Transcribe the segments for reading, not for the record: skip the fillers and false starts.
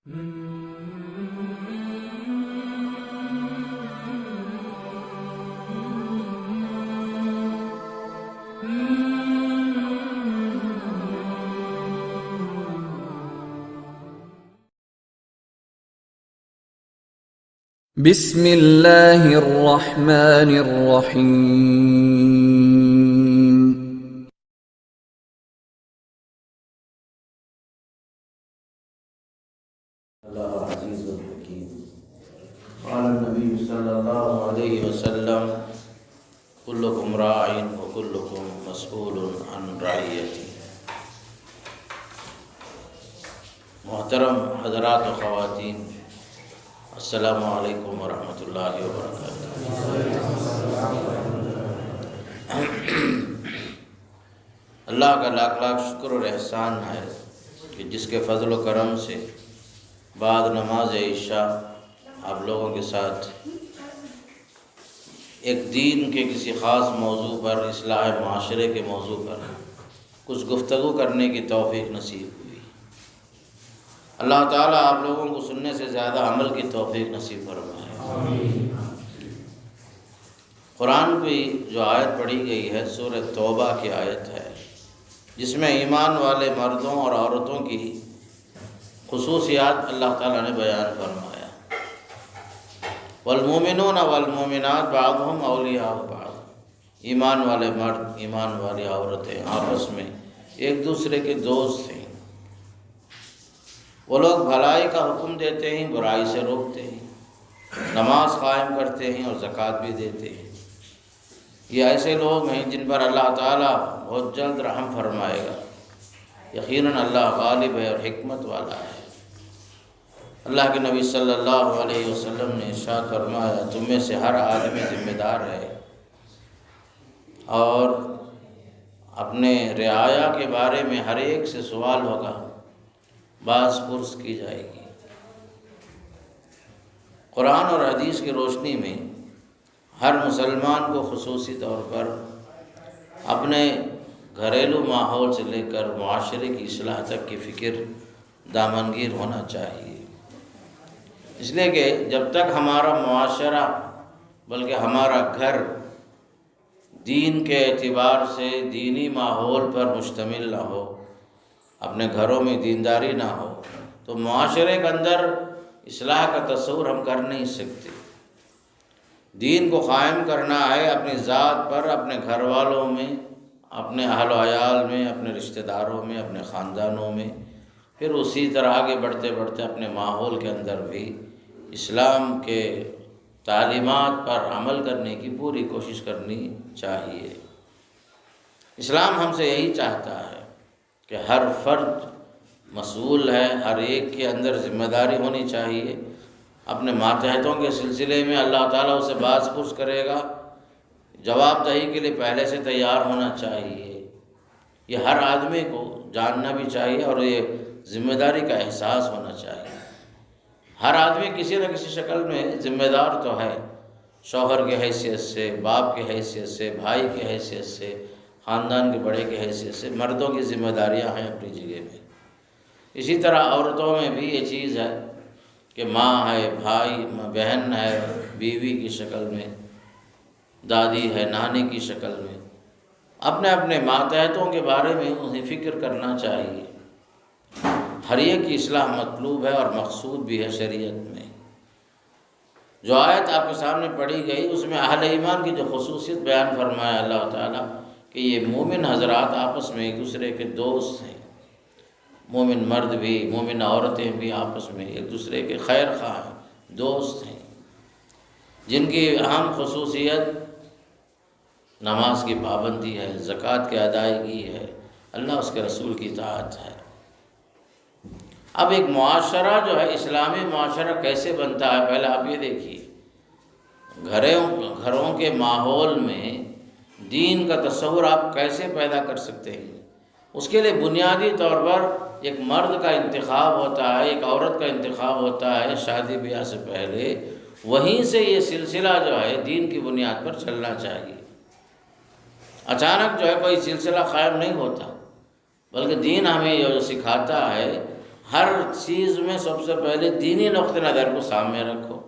بسم اللہ الرحمن الرحیم۔ اللہ عزیز الحکیم۔ قال النبی صلی اللہ علیہ وسلم کلکم راع وکلکم مسئول عن رعیتہ۔ محترم حضرات و خواتین، السلام علیکم ورحمۃ اللہ وبرکاتہ۔ اللہ کا لاکھ لاکھ شکر اور احسان ہے کہ جس کے فضل و کرم سے بعد نماز عشاء آپ لوگوں کے ساتھ ایک دین کے کسی خاص موضوع پر، اصلاح معاشرے کے موضوع پر کچھ گفتگو کرنے کی توفیق نصیب ہوئی۔ اللہ تعالیٰ آپ لوگوں کو سننے سے زیادہ عمل کی توفیق نصیب فرمائے۔ قرآن کی جو آیت پڑھی گئی ہے سورہ توبہ کی آیت ہے، جس میں ایمان والے مردوں اور عورتوں کی خصوصیات اللہ تعالیٰ نے بیان فرمایا۔ والمومنون والمومنات بعضهم اولیاء بعض۔ ایمان والے مرد، ایمان والی عورتیں آپس میں ایک دوسرے کے دوست ہیں۔ وہ لوگ بھلائی کا حکم دیتے ہیں، برائی سے روکتے ہیں، نماز قائم کرتے ہیں اور زکوٰۃ بھی دیتے ہیں۔ یہ ایسے لوگ ہیں جن پر اللہ تعالیٰ بہت جلد رحم فرمائے گا۔ یقیناً اللہ غالب ہے اور حکمت والا ہے۔ اللہ کے نبی صلی اللہ علیہ وسلم نے ارشاد فرمایا، تم میں سے ہر آدمی ذمہ دار ہے اور اپنے رعایا کے بارے میں ہر ایک سے سوال ہوگا، باز پرس کی جائے گی۔ قرآن اور حدیث کی روشنی میں ہر مسلمان کو خصوصی طور پر اپنے گھریلو ماحول سے لے کر معاشرے کی اصلاح تک کی فکر دامنگیر ہونا چاہیے، اس لیے کہ جب تک ہمارا معاشرہ بلکہ ہمارا گھر دین کے اعتبار سے دینی ماحول پر مشتمل نہ ہو، اپنے گھروں میں دینداری نہ ہو، تو معاشرے کے اندر اصلاح کا تصور ہم کر نہیں سکتے۔ دین کو قائم کرنا ہے اپنی ذات پر، اپنے گھر والوں میں، اپنے اہل و عیال میں، اپنے رشتہ داروں میں، اپنے خاندانوں میں، پھر اسی طرح آگے بڑھتے بڑھتے اپنے ماحول کے اندر بھی اسلام کے تعلیمات پر عمل کرنے کی پوری کوشش کرنی چاہیے۔ اسلام ہم سے یہی چاہتا ہے کہ ہر فرد مسئول ہے، ہر ایک کے اندر ذمہ داری ہونی چاہیے۔ اپنے ماتحتوں کے سلسلے میں اللہ تعالیٰ اسے باز پرس کرے گا، جواب دہی کے لیے پہلے سے تیار ہونا چاہیے۔ یہ ہر آدمی کو جاننا بھی چاہیے اور یہ ذمہ داری کا احساس ہونا چاہیے۔ ہر آدمی کسی نہ کسی شکل میں ذمہ دار تو ہے، شوہر کی حیثیت سے، باپ کی حیثیت سے، بھائی کی حیثیت سے، خاندان کے بڑے کی حیثیت سے۔ مردوں کی ذمہ داریاں ہیں اپنی جگہ میں، اسی طرح عورتوں میں بھی یہ چیز ہے کہ ماں ہے، بھائی، بہن ہے، بیوی کی شکل میں، دادی ہے، نانی کی شکل میں، اپنے اپنے ماتحتوں کے بارے میں انہیں فکر کرنا چاہیے۔ ہر ایک کی اصلاح مطلوب ہے اور مقصود بھی ہے شریعت میں۔ جو آیت آپ کے سامنے پڑھی گئی اس میں اہل ایمان کی جو خصوصیت بیان فرمایا اللہ تعالیٰ کہ یہ مومن حضرات آپس میں ایک دوسرے کے دوست ہیں، مومن مرد بھی، مومن عورتیں بھی آپس میں ایک دوسرے کے خیر خواہ ہیں، دوست ہیں، جن کی اہم خصوصیت نماز کی پابندی ہے، زکوٰۃ کی ادائیگی ہے، اللہ اس کے رسول کی اطاعت ہے۔ اب ایک معاشرہ جو ہے، اسلامی معاشرہ کیسے بنتا ہے، پہلے آپ یہ دیکھیے، گھروں کے ماحول میں دین کا تصور آپ کیسے پیدا کر سکتے ہیں؟ اس کے لیے بنیادی طور پر ایک مرد کا انتخاب ہوتا ہے، ایک عورت کا انتخاب ہوتا ہے شادی بیاہ سے پہلے، وہیں سے یہ سلسلہ جو ہے دین کی بنیاد پر چلنا چاہیے۔ اچانک جو ہے کوئی سلسلہ قائم نہیں ہوتا، بلکہ دین ہمیں یہ جو سکھاتا ہے ہر چیز میں سب سے پہلے دینی نقطہ نظر کو سامنے رکھو۔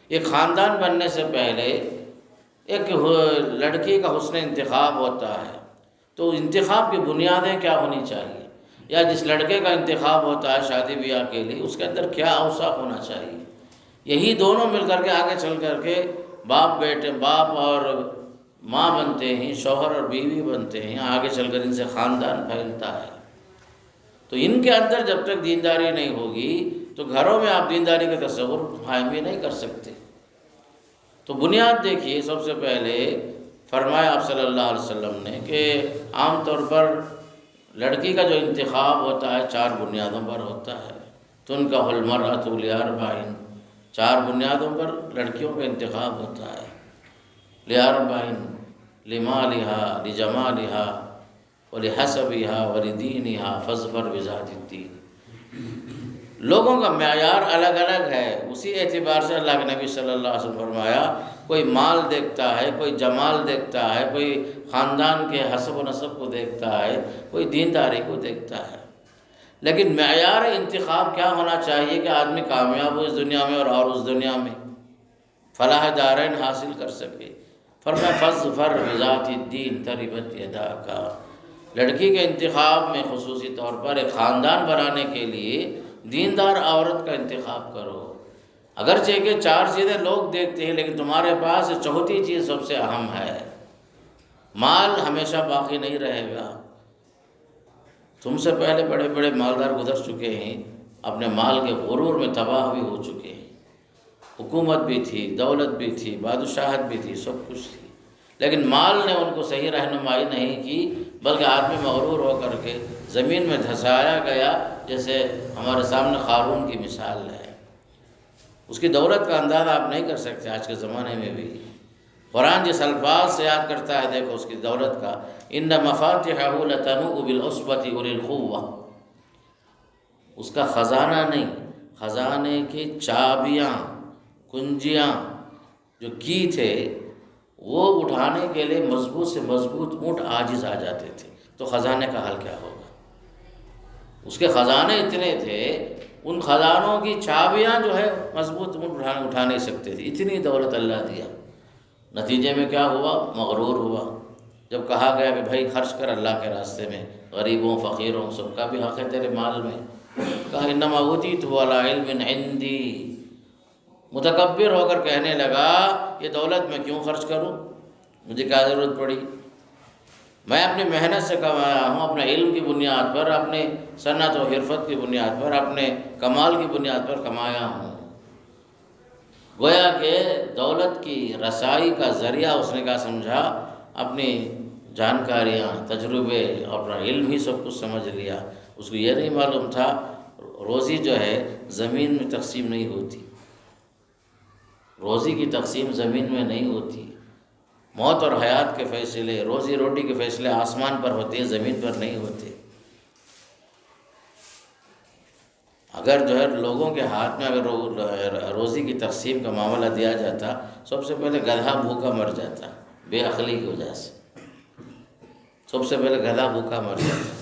ایک خاندان بننے سے پہلے ایک لڑکی کا حسن انتخاب ہوتا ہے، تو انتخاب کی بنیادیں کیا ہونی چاہیے، یا جس لڑکے کا انتخاب ہوتا ہے شادی بیاہ کے لیے اس کے اندر کیا اوصاف ہونا چاہیے، یہی دونوں مل کر کے آگے چل کر کے باپ اور ماں بنتے ہیں، شوہر اور بیوی بنتے ہیں، آگے چل کر ان سے خاندان پھیلتا ہے۔ تو ان کے اندر جب تک دینداری نہیں ہوگی تو گھروں میں آپ دینداری کا تصور قائم ہی نہیں کر سکتے۔ تو بنیاد دیکھیے، سب سے پہلے فرمایا آپ صلی اللہ علیہ وسلم نے کہ عام طور پر لڑکی کا جو انتخاب ہوتا ہے 4 بنیادوں پر ہوتا ہے۔ تنکح المرأۃ لأربع، 4 بنیادوں پر لڑکیوں کا انتخاب ہوتا ہے۔ لأربع، لمالها، لجمالها، ولحسبها، ولدینها فاظفر بذات الدین۔ لوگوں کا معیار الگ الگ ہے، اسی اعتبار سے اللہ کے نبی صلی اللہ علیہ وسلم فرمایا کوئی مال دیکھتا ہے، کوئی جمال دیکھتا ہے، کوئی خاندان کے حسب و نسب کو دیکھتا ہے، کوئی دینداری کو دیکھتا ہے، لیکن معیار انتخاب کیا ہونا چاہیے کہ آدمی کامیاب ہو اس دنیا میں اور اس دنیا میں فلاح دارین حاصل کر سکے۔ فرمایا فاظفر بذات الدین تربت یداک، لڑکی کے انتخاب میں خصوصی طور پر ایک خاندان بنانے کے لیے دیندار عورت کا انتخاب کرو۔ اگرچہ کہ 4 چیزیں لوگ دیکھتے ہیں، لیکن تمہارے پاس 4تھی چیز سب سے اہم ہے۔ مال ہمیشہ باقی نہیں رہے گا، تم سے پہلے بڑے بڑے مالدار گزر چکے ہیں، اپنے مال کے غرور میں تباہ بھی ہو چکے ہیں۔ حکومت بھی تھی، دولت بھی تھی، بادشاہت بھی تھی، سب کچھ تھی، لیکن مال نے ان کو صحیح رہنمائی نہیں کی، بلکہ آدمی مغرور ہو کر کے زمین میں دھسایا گیا، جیسے ہمارے سامنے قارون کی مثال ہے۔ اس کی دولت کا اندازہ آپ نہیں کر سکتے آج کے زمانے میں بھی۔ قرآن جس الفاظ سے یاد کرتا ہے دیکھو اس کی دولت کا، ان مفاتحہ لتنوء بالعصبۃ اولی القوہ، اس کا خزانہ نہیں، خزانے کی چابیاں، کنجیاں جو کی تھے وہ اٹھانے کے لیے مضبوط سے مضبوط اونٹ عاجز آ جاتے تھے، تو خزانے کا حال کیا ہوگا؟ اس کے خزانے اتنے تھے، ان خزانوں کی چابیاں جو ہے مضبوط اونٹ اٹھا نہیں سکتے تھے، اتنی دولت اللہ دیا۔ نتیجے میں کیا ہوا؟ مغرور ہوا۔ جب کہا گیا کہ بھائی خرچ کر اللہ کے راستے میں، غریبوں فقیروں سب کا بھی حق ہے تیرے مال میں، کہا انما اوتیتہ علی علم عندی، متکبر ہو کر کہنے لگا یہ دولت میں کیوں خرچ کروں، مجھے کیا ضرورت پڑی، میں اپنی محنت سے کمایا ہوں، اپنے علم کی بنیاد پر، اپنے صنعت و حرفت کی بنیاد پر، اپنے کمال کی بنیاد پر کمایا ہوں۔ گویا کہ دولت کی رسائی کا ذریعہ اس نے کیا سمجھا؟ اپنی جانکاریاں، تجربے، اپنا علم ہی سب کچھ سمجھ لیا۔ اس کو یہ نہیں معلوم تھا روزی جو ہے زمین میں تقسیم نہیں ہوتی، روزی کی تقسیم زمین میں نہیں ہوتی، موت اور حیات کے فیصلے، روزی روٹی کے فیصلے آسمان پر ہوتے ہیں، زمین پر نہیں ہوتے۔ اگر جو ہے لوگوں کے ہاتھ میں اگر روزی کی تقسیم کا معاملہ دیا جاتا، سب سے پہلے گدھا بھوکا مر جاتا، بے عقلی کی وجہ سے سب سے پہلے گدھا بھوکا مر جاتا،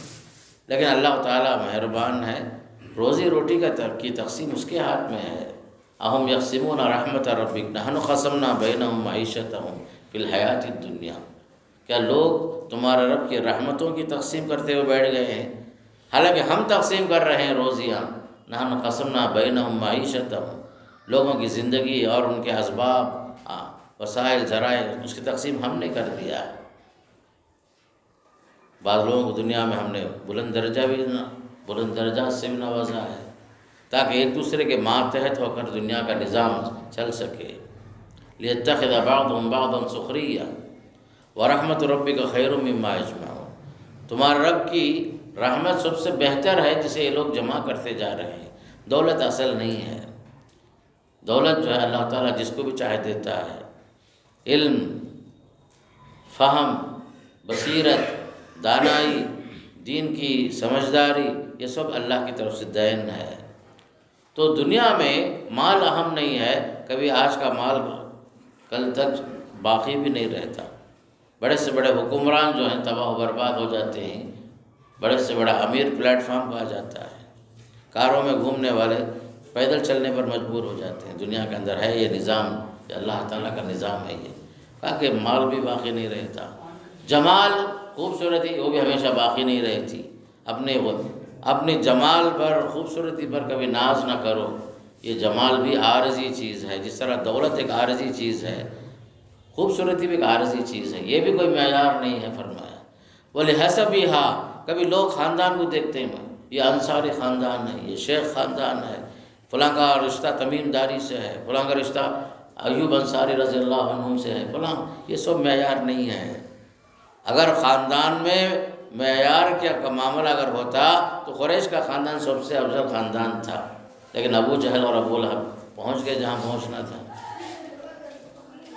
لیکن اللہ تعالیٰ مہربان ہے، روزی روٹی کی تقسیم اس کے ہاتھ میں ہے۔ اہم یقسمون رحمت ربک نحن قسمنا بینہم معیشتہم فی الحیات الدنیا، کیا لوگ تمہارے رب کی رحمتوں کی تقسیم کرتے ہوئے بیٹھ گئے ہیں؟ حالانکہ ہم تقسیم کر رہے ہیں روزیاں۔ نحن قسمنا بینہم معیشتہم، لوگوں کی زندگی اور ان کے اسباب، وسائل، ذرائع، اس کی تقسیم ہم نے کر دیا ہے۔ بعض لوگوں کو دنیا میں ہم نے بلند درجات سے بھی نوازا ہے، تاکہ ایک دوسرے کے ماتحت ہو کر دنیا کا نظام چل سکے۔ لیتخذ بعضهم بعضا سخریا ورحمت ربک خیر مما یجمعون، تمہارے رب کی رحمت سب سے بہتر ہے جسے یہ لوگ جمع کرتے جا رہے ہیں، دولت اصل نہیں ہے۔ دولت جو ہے اللہ تعالیٰ جس کو بھی چاہے دیتا ہے، علم، فہم، بصیرت، دانائی، دین کی سمجھداری، یہ سب اللہ کی طرف سے دین ہے۔ تو دنیا میں مال اہم نہیں ہے، کبھی آج کا مال کل تک باقی بھی نہیں رہتا۔ بڑے سے بڑے حکمران جو ہیں تباہ و برباد ہو جاتے ہیں، بڑے سے بڑا امیر پلیٹ فارم پا جاتا ہے، کاروں میں گھومنے والے پیدل چلنے پر مجبور ہو جاتے ہیں۔ دنیا کے اندر ہے یہ نظام، یہ اللہ تعالیٰ کا نظام ہے یہ۔ کہا کہ مال بھی باقی نہیں رہتا، جمال خوبصورتی وہ بھی ہمیشہ باقی نہیں رہتی۔ اپنے جمال پر خوبصورتی پر کبھی ناز نہ کرو، یہ جمال بھی عارضی چیز ہے، جس طرح دولت ایک عارضی چیز ہے، خوبصورتی بھی ایک عارضی چیز ہے، یہ بھی کوئی معیار نہیں ہے فرمایا۔ وَلِحَسَبِهَا کبھی لوگ خاندان کو دیکھتے ہیں، یہ انصاری خاندان ہے، یہ شیخ خاندان ہے، فلاں کا رشتہ تمیم داری سے ہے، فلاں کا رشتہ ایوب انصاری رضی اللہ عنہ سے ہے، فلاں، یہ سب معیار نہیں ہے۔ اگر خاندان میں معیار کا معاملہ اگر ہوتا تو قریش کا خاندان سب سے افضل خاندان تھا، لیکن ابو جہل اور ابو لہب پہنچ گئے جہاں پہنچنا تھا۔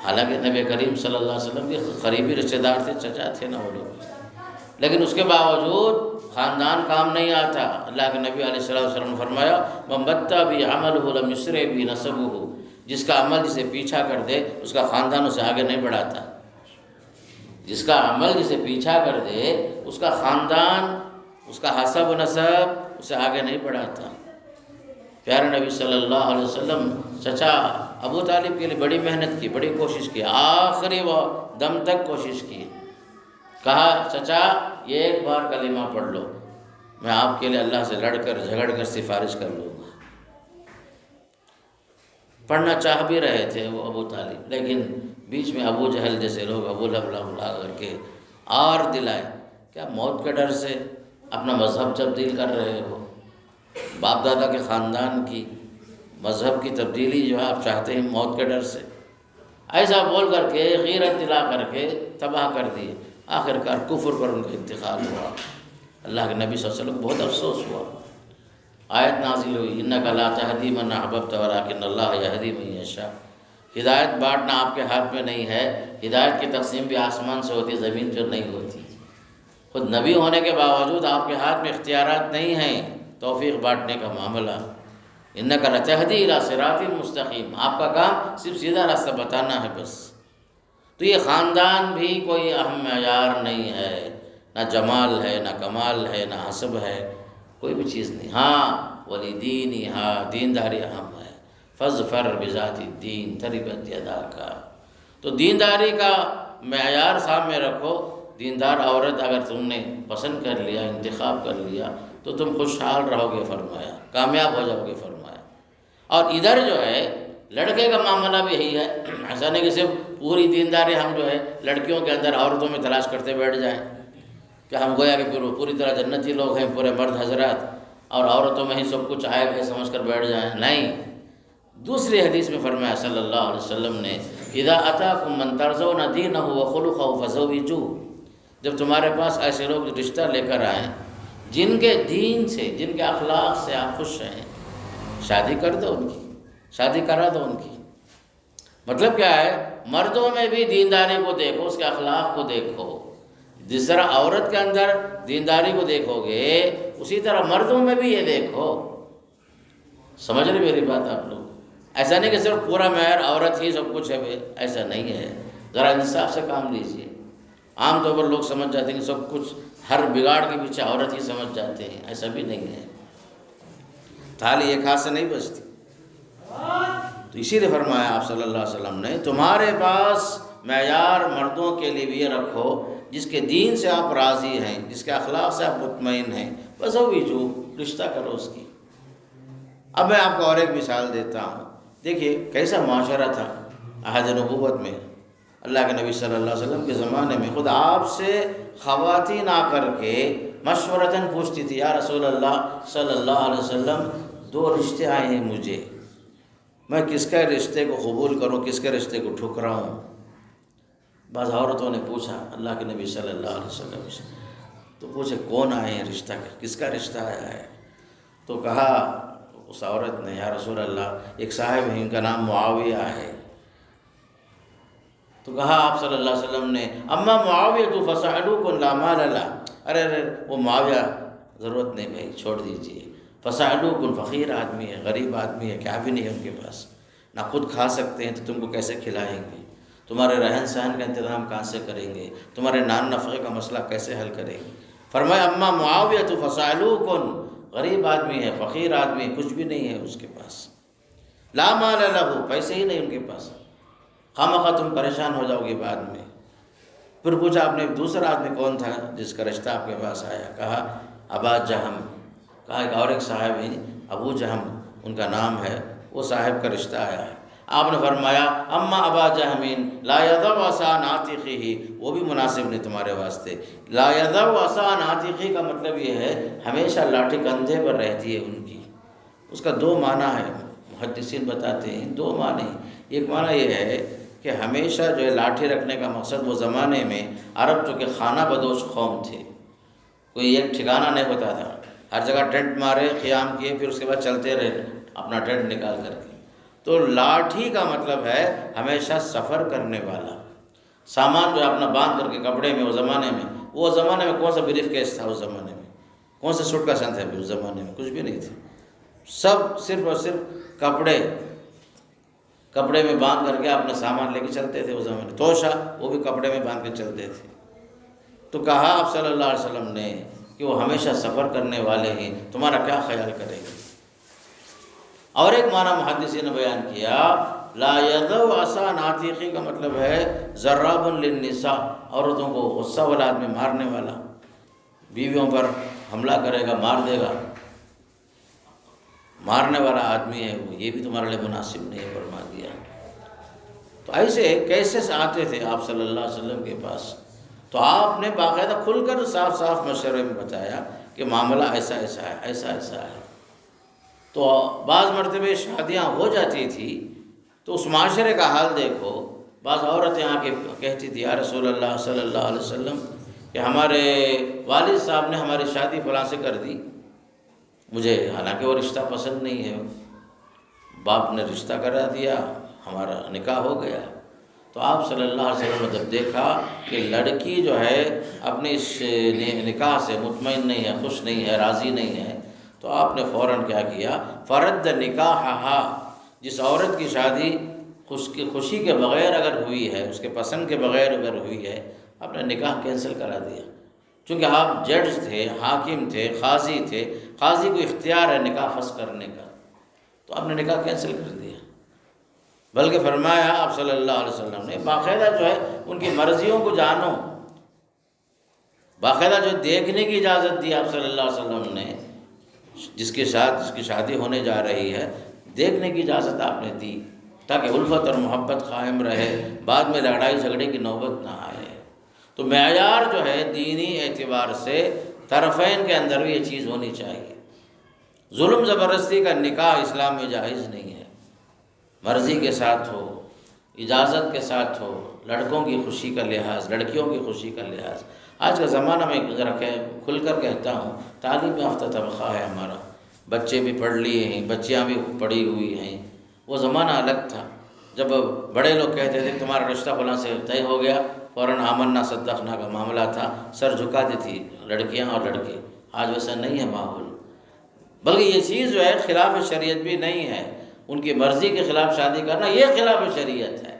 حالانکہ نبی کریم صلی اللہ علیہ وسلم کے قریبی رشتہ دار تھے، چچا تھے نا وہ لوگ، لیکن اس کے باوجود خاندان کام نہیں آتا۔ اللہ کے نبی علیہ السلام نے فرمایا مَن بَطَّأَ بِهِ عَمَلُهُ لَمْ يُسْرِعْ بِهِ نَسَبُهُ، جس کا عمل جسے پیچھا کر دے اس کا خاندان اسے آگے نہیں بڑھاتا، جس کا عمل جسے پیچھا کر دے اس کا خاندان، اس کا حسب و نسب اسے آگے نہیں بڑھاتا۔ پیارے نبی صلی اللہ علیہ وسلم چچا ابو طالب کے لیے بڑی محنت کی، بڑی کوشش کی، آخری وہ دم تک کوشش کی۔ کہا چچا یہ ایک بار کلمہ پڑھ لو، میں آپ کے لیے اللہ سے لڑ کر جھگڑ کر سفارش کر لوں گا۔ پڑھنا چاہ بھی رہے تھے وہ ابو طالب، لیکن بیچ میں ابو جہل جیسے لوگ ابو لہب لا کر کے اور دلائے، کیا موت کے ڈر سے اپنا مذہب تبدیل کر رہے ہو؟ باپ دادا کے خاندان کی مذہب کی تبدیلی جو ہے آپ چاہتے ہیں موت کے ڈر سے؟ ایسا بول کر کے غیرت دلا کر کے تباہ کر دیے۔ آخرکار کفر پر ان کا انتقال ہوا۔ اللہ کے نبی صلی اللہ علیہ وسلم کو بہت افسوس ہوا۔ آیت نازل ہوئی انک لا تہدی من احببت ولکن اللہ یہدی من یشاء۔ ہدایت بانٹنا آپ کے ہاتھ میں نہیں ہے، ہدایت کی تقسیم بھی آسمان سے ہوتی، زمین پر نہیں ہوتی۔ خود نبی ہونے کے باوجود آپ کے ہاتھ میں اختیارات نہیں ہیں توفیق بانٹنے کا معاملہ۔ انک لتہدی الی صراط مستقیم، آپ کا کام صرف سیدھا راستہ بتانا ہے بس۔ تو یہ خاندان بھی کوئی اہم معیار نہیں ہے، نہ جمال ہے، نہ کمال ہے، نہ حسب ہے، کوئی بھی چیز نہیں۔ ہاں وَلِدِينِهَا دینداری اہم ہے۔ فَاظْفَرْ بِذَاتِ الدِّينِ تَرِبَتْ يَدَاكَ، تو دینداری کا معیار سامنے رکھو۔ دیندار عورت اگر تم نے پسند کر لیا، انتخاب کر لیا تو تم خوشحال رہو گے فرمایا، کامیاب ہو جاؤ گے فرمایا۔ اور ادھر جو ہے لڑکے کا معاملہ بھی یہی ہے، ایسا نہیں کہ صرف پوری دینداری ہم جو ہے لڑکیوں کے اندر عورتوں میں تلاش کرتے بیٹھ جائیں کہ ہم گویا کہ پوری طرح جنتی لوگ ہیں پورے مرد حضرات، اور عورتوں میں ہی سب کچھ عیب ہے سمجھ کر بیٹھ جائیں۔ نہیں، دوسری حدیث میں فرمایا صلی اللہ علیہ وسلم نے اذا اتاکم من ترضون دینہ وخلقہ فزوجوہ، جب تمہارے پاس ایسے لوگ جو رشتہ لے کر آئیں جن کے دین سے، جن کے اخلاق سے آپ خوش ہیں، شادی کر دو ان کی، شادی کرا دو ان کی۔ مطلب کیا ہے؟ مردوں میں بھی دینداری کو دیکھو، اس کے اخلاق کو دیکھو۔ جس طرح عورت کے اندر دینداری کو دیکھو گے اسی طرح مردوں میں بھی یہ دیکھو۔ سمجھ رہے میری بات آپ لوگ؟ ایسا نہیں کہ صرف پورا معیار عورت ہی سب کچھ ہے، ایسا نہیں ہے۔ ذرا انصاف سے کام لیجیے۔ عام طور پر لوگ سمجھ جاتے ہیں کہ سب کچھ ہر بگاڑ کے پیچھے عورت ہی سمجھ جاتے ہیں، ایسا بھی نہیں ہے۔ تھالی ایک ہاتھ سے نہیں بجتی۔ تو اسی لیے فرمایا آپ صلی اللہ علیہ وسلم نے تمہارے پاس معیار مردوں کے لیے بھی یہ رکھو جس کے دین سے آپ راضی ہیں، جس کے اخلاق سے آپ مطمئن ہیں، بس وہی جو رشتہ کرو اس کی۔ اب میں آپ کو اور ایک مثال دیتا ہوں۔ دیکھیے کیسا معاشرہ تھا عہد نبوت میں۔ اللہ کے نبی صلی اللہ علیہ وسلم کے زمانے میں خود آپ سے خواتین آ کر کے مشورتاً پوچھتی تھی، یا رسول اللہ صلی اللہ علیہ وسلم 2 رشتے آئے ہیں مجھے، میں کس کے رشتے کو قبول کروں، کس کے رشتے کو ٹھکراؤں؟ بعض عورتوں نے پوچھا اللہ کے نبی صلی اللہ علیہ وسلم سے، تو پوچھے کون آئے ہیں، رشتہ کس کا رشتہ آیا ہے؟ تو کہا اس عورت نے، یا رسول اللہ ایک صاحب ہیں ان کا نام معاویہ ہے۔ تو کہا آپ صلی اللہ علیہ وسلم نے اما معاویہ تو فسألوکن لا مال لہ، ارے وہ معاویہ ضرورت نہیں بھائی، چھوڑ دیجئے۔ فسألوکن فقیر آدمی ہے، غریب آدمی ہے، کیا بھی نہیں ہے ان کے پاس، نہ خود کھا سکتے ہیں تو تم کو کیسے کھلائیں گے، تمہارے رہن سہن کا انتظام کہاں سے کریں گے، تمہارے نان نفقے کا مسئلہ کیسے حل کریں گے؟ فرمایا اما معاویہ تو فسألوکن، غریب آدمی ہے، فقیر آدمی ہے، کچھ بھی نہیں ہے اس کے پاس، لا مال لہ، پیسے ہی نہیں ان کے پاس، خامخواہ تم پریشان ہو جاؤ گے بعد میں۔ پھر پوچھا آپ نے دوسرا آدمی کون تھا جس کا رشتہ آپ کے پاس آیا؟ کہا ابا جہم، کہا ایک اور ایک صاحب ہیں ابو جہم ان کا نام ہے، وہ صاحب کا رشتہ آیا ہے۔ آپ نے فرمایا اما ابا جہمین لا یضع عصا عن عاتقہ، وہ بھی مناسب نہیں تمہارے واسطے۔ لا یضع عصا عن عاتقہ کا مطلب یہ ہے ہمیشہ لاٹھی کندھے پر رہتی ہے ان کی۔ اس کا دو معنی ہے، محدثین بتاتے ہیں دو معنی۔ ایک معنی یہ ہے کہ ہمیشہ جو ہے لاٹھی رکھنے کا مقصد، وہ زمانے میں عرب چونکہ خانہ بدوش قوم تھے، کوئی ایک ٹھکانہ نہیں ہوتا تھا، ہر جگہ ٹینٹ مارے، قیام کیے، پھر اس کے بعد چلتے رہے اپنا ٹینٹ نکال کر کے۔ تو لاٹھی کا مطلب ہے ہمیشہ سفر کرنے والا، سامان جو ہے اپنا باندھ کر کے کپڑے میں، وہ زمانے میں کون سا بریف کیس تھا، اس زمانے میں کون سے سوٹ کا سن تھا، اس زمانے میں کچھ بھی نہیں تھے، سب صرف اور صرف کپڑے میں باندھ کر کے اپنے سامان لے کے چلتے تھے۔ اس زمانے توشہ، وہ بھی کپڑے میں باندھ کے چلتے تھے۔ تو کہا آپ صلی اللہ علیہ وسلم نے کہ وہ ہمیشہ سفر کرنے والے ہیں، تمہارا کیا خیال کریں گے؟ اور ایک معنی محدثین نے بیان کیا، لا یضع عصا عن عاتقہ کا مطلب ہے ضراب للنساء، عورتوں کو غصہ والا آدمی، مارنے والا، بیویوں پر حملہ کرے گا، مار دے گا، مارنے والا آدمی ہے وہ، یہ بھی تمہارے لیے مناسب نہیں ہے، فرما دیا۔ تو ایسے کیسز آتے تھے آپ صلی اللہ علیہ وسلم کے پاس، تو آپ نے باقاعدہ کھل کر صاف صاف مشورے میں بتایا کہ معاملہ ایسا ایسا ہے، ایسا ایسا ہے۔ تو بعض مرتبہ شادیاں ہو جاتی تھی تو اس معاشرے کا حال دیکھو، بعض عورتیں آ کے کہتی تھی یا رسول اللہ صلی اللہ علیہ وسلم کہ ہمارے والد صاحب نے ہماری شادی فلاں سے کر دی، مجھے حالانکہ وہ رشتہ پسند نہیں ہے، باپ نے رشتہ کرا دیا، ہمارا نکاح ہو گیا۔ تو آپ صلی اللہ علیہ وسلم نے جب دیکھا کہ لڑکی جو ہے اپنے اس نکاح سے مطمئن نہیں ہے، خوش نہیں ہے، راضی نہیں ہے، تو آپ نے فوراً کیا کیا، فرد نکاحہا، جس عورت کی شادی خوشی کے بغیر اگر ہوئی ہے، اس کے پسند کے بغیر اگر ہوئی ہے، آپ نے نکاح کینسل کرا دیا۔ چونکہ آپ جج تھے، حاکم تھے، قاضی تھے، قاضی کو اختیار ہے نکاح فسخ کرنے کا، تو آپ نے نکاح کینسل کر دیا۔ بلکہ فرمایا آپ صلی اللہ علیہ وسلم نے باقاعدہ جو ہے ان کی مرضیوں کو جانو، باقاعدہ جو دیکھنے کی اجازت دی آپ صلی اللہ علیہ وسلم نے، جس کے ساتھ جس کی شادی ہونے جا رہی ہے، دیکھنے کی اجازت آپ نے دی تاکہ الفت اور محبت قائم رہے، بعد میں لڑائی جھگڑے کی نوبت نہ آئے۔ تو معیار جو ہے دینی اعتبار سے طرفین کے اندر بھی یہ چیز ہونی چاہیے۔ ظلم زبردستی کا نکاح اسلام میں جائز نہیں ہے، مرضی کے ساتھ ہو، اجازت کے ساتھ ہو، لڑکوں کی خوشی کا لحاظ، لڑکیوں کی خوشی کا لحاظ۔ آج کا زمانہ میں ذرا کھل کر کہتا ہوں، تعلیم یافتہ طبقہ ہے ہمارا، بچے بھی پڑھ لیے ہیں، بچیاں بھی پڑھی ہوئی ہیں۔ وہ زمانہ الگ تھا جب بڑے لوگ کہتے تھے تمہارا رشتہ فلاں سے طے ہو گیا، فوراً آمنا صدقنا کا معاملہ تھا، سر جھکا دی تھی لڑکیاں اور لڑکے۔ آج ویسا نہیں ہے ماحول، بلکہ یہ چیز جو ہے خلاف شریعت بھی نہیں ہے، ان کی مرضی کے خلاف شادی کرنا یہ خلاف شریعت ہے۔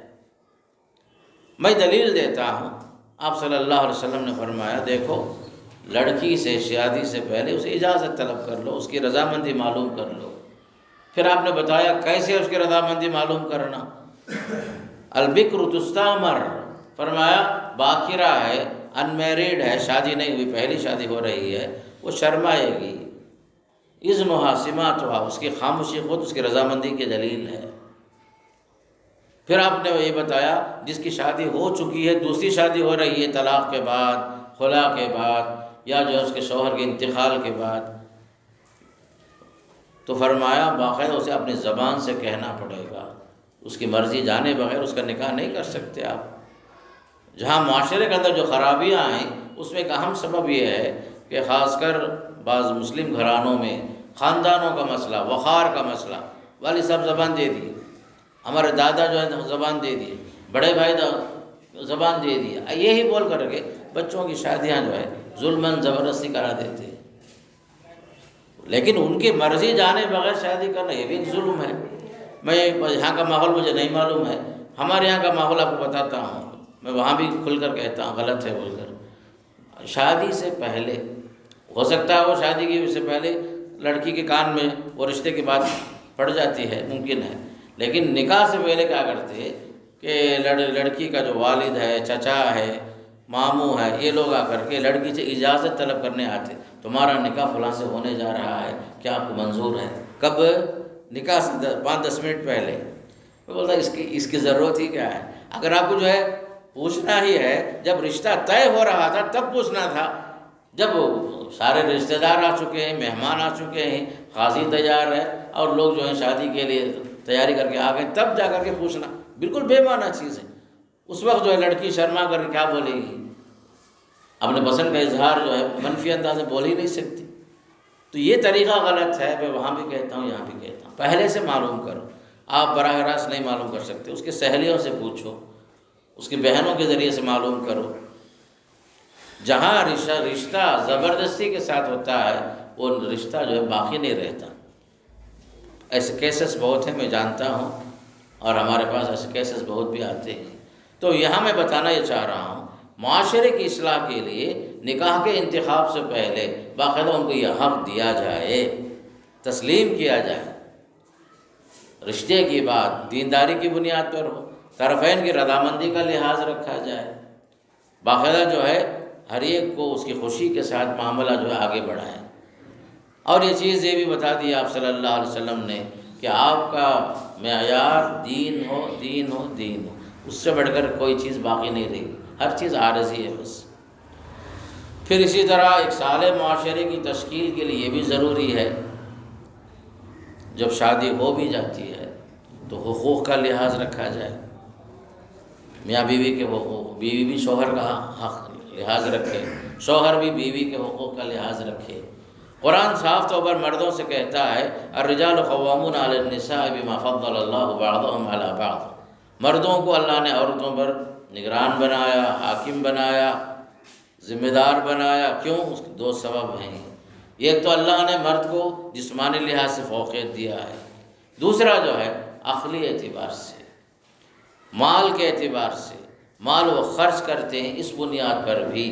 میں دلیل دیتا ہوں، آپ صلی اللہ علیہ وسلم نے فرمایا دیکھو، لڑکی سے شادی سے پہلے اسے اجازت طلب کر لو، اس کی رضامندی معلوم کر لو۔ پھر آپ نے بتایا کیسے اس کی رضامندی معلوم کرنا، البکر تستامر، فرمایا باکرہ ہے، انمیریڈ ہے، شادی نہیں ہوئی، پہلی شادی ہو رہی ہے، وہ شرمائے گی، اذنھا سماعتھا، اس کی خاموشی خود اس کی رضامندی کی دلیل ہے۔ پھر آپ نے یہ بتایا جس کی شادی ہو چکی ہے، دوسری شادی ہو رہی ہے طلاق کے بعد، خلا کے بعد، یا جو ہے اس کے شوہر کے انتقال کے بعد، تو فرمایا باقاعدہ اسے اپنی زبان سے کہنا پڑے گا، اس کی مرضی جانے بغیر اس کا نکاح نہیں کر سکتے آپ۔ جہاں معاشرے کے اندر جو خرابیاں ہیں اس میں ایک اہم سبب یہ ہے کہ خاص کر بعض مسلم گھرانوں میں خاندانوں کا مسئلہ، وقار کا مسئلہ، والد صاحب زبان دے دیے، ہمارے دادا جو ہے زبان دے دیے، بڑے بھائی زبان دے دیے، یہی بول کر کے بچوں کی شادیاں جو ہے ظلماً زبردستی کرا دیتے ہیں۔ لیکن ان کی مرضی جانے بغیر شادی کرنا یہ بھی ایک ظلم ہے۔ میں یہاں کا ماحول مجھے نہیں معلوم ہے، ہمارے یہاں کا ماحول آپ کو بتاتا ہوں، میں وہاں بھی کھل کر کہتا ہوں غلط ہے بول کر۔ شادی سے پہلے ہو سکتا ہے وہ شادی کی سے پہلے لڑکی کے کان میں وہ رشتے کی بات پڑ جاتی ہے، ممکن ہے، لیکن نکاح سے پہلے کیا کرتے کہ لڑکی کا جو والد ہے، چچا ہے، ماموں ہے، یہ لوگ آ کر کے لڑکی سے اجازت طلب کرنے آتے، تمہارا نکاح فلاں سے ہونے جا رہا ہے، کیا آپ کو منظور ہے؟ کب؟ نکاح سے 5-10 منٹ پہلے۔ وہ بولتا اس کی ضرورت ہی کیا ہے؟ اگر آپ کو جو ہے پوچھنا ہی ہے، جب رشتہ طے ہو رہا تھا تب پوچھنا تھا، جب سارے رشتہ دار آ چکے ہیں، مہمان آ چکے ہیں، قاضی تیار ہے اور لوگ جو ہیں شادی کے لیے تیاری کر کے آ گئے، تب جا کر کے پوچھنا بالکل بے معنی چیز ہے۔ اس وقت جو ہے لڑکی شرما کر کے کیا بولے گی؟ اپنے پسند کا اظہار جو ہے منفی انداز میں بول ہی نہیں سکتی۔ تو یہ طریقہ غلط ہے، میں وہاں بھی کہتا ہوں یہاں بھی کہتا ہوں، پہلے سے معلوم کرو۔ آپ براہ راست نہیں معلوم کر سکتے، اس کے سہیلیوں سے پوچھو، اس کی بہنوں کے ذریعے سے معلوم کرو۔ جہاں رشتہ زبردستی کے ساتھ ہوتا ہے وہ رشتہ جو ہے باقی نہیں رہتا۔ ایسے کیسز بہت ہیں، میں جانتا ہوں، اور ہمارے پاس ایسے کیسز بہت بھی آتے ہیں۔ تو یہاں میں بتانا یہ چاہ رہا ہوں، معاشرے کی اصلاح کے لیے نکاح کے انتخاب سے پہلے باقاعدہ ان کو یہ حق دیا جائے، تسلیم کیا جائے، رشتے کی بات دینداری کی بنیاد پر ہو، طرفین کی رضامندی کا لحاظ رکھا جائے، باقاعدہ جو ہے ہر ایک کو اس کی خوشی کے ساتھ معاملہ جو ہے آگے بڑھائیں۔ اور یہ چیز یہ بھی بتا دی آپ صلی اللہ علیہ وسلم نے کہ آپ کا معیار دین ہو، دین ہو، دین ہو، اس سے بڑھ کر کوئی چیز باقی نہیں رہی، ہر چیز عارضی ہے بس۔ پھر اسی طرح ایک صالح معاشرے کی تشکیل کے لیے یہ بھی ضروری ہے، جب شادی ہو بھی جاتی ہے تو حقوق کا لحاظ رکھا جائے، میاں بیوی کے حقوق، بیوی بھی شوہر کا حق لحاظ رکھے، شوہر بھی بیوی کے حقوق کا لحاظ رکھے۔ قرآن صاف طور پر مردوں سے کہتا ہے الرجال قوامون علی النساء بما فضل اللہ بعضهم علی بعض، مردوں کو اللہ نے عورتوں پر نگران بنایا، حاکم بنایا، ذمہ دار بنایا۔ کیوں؟ اس کے 2 سبب ہیں۔ ایک تو اللہ نے مرد کو جسمانی لحاظ سے فوقیت دیا ہے، دوسرا جو ہے عقلی اعتبار سے، مال کے اعتبار سے، مال وہ خرچ کرتے ہیں اس بنیاد پر بھی،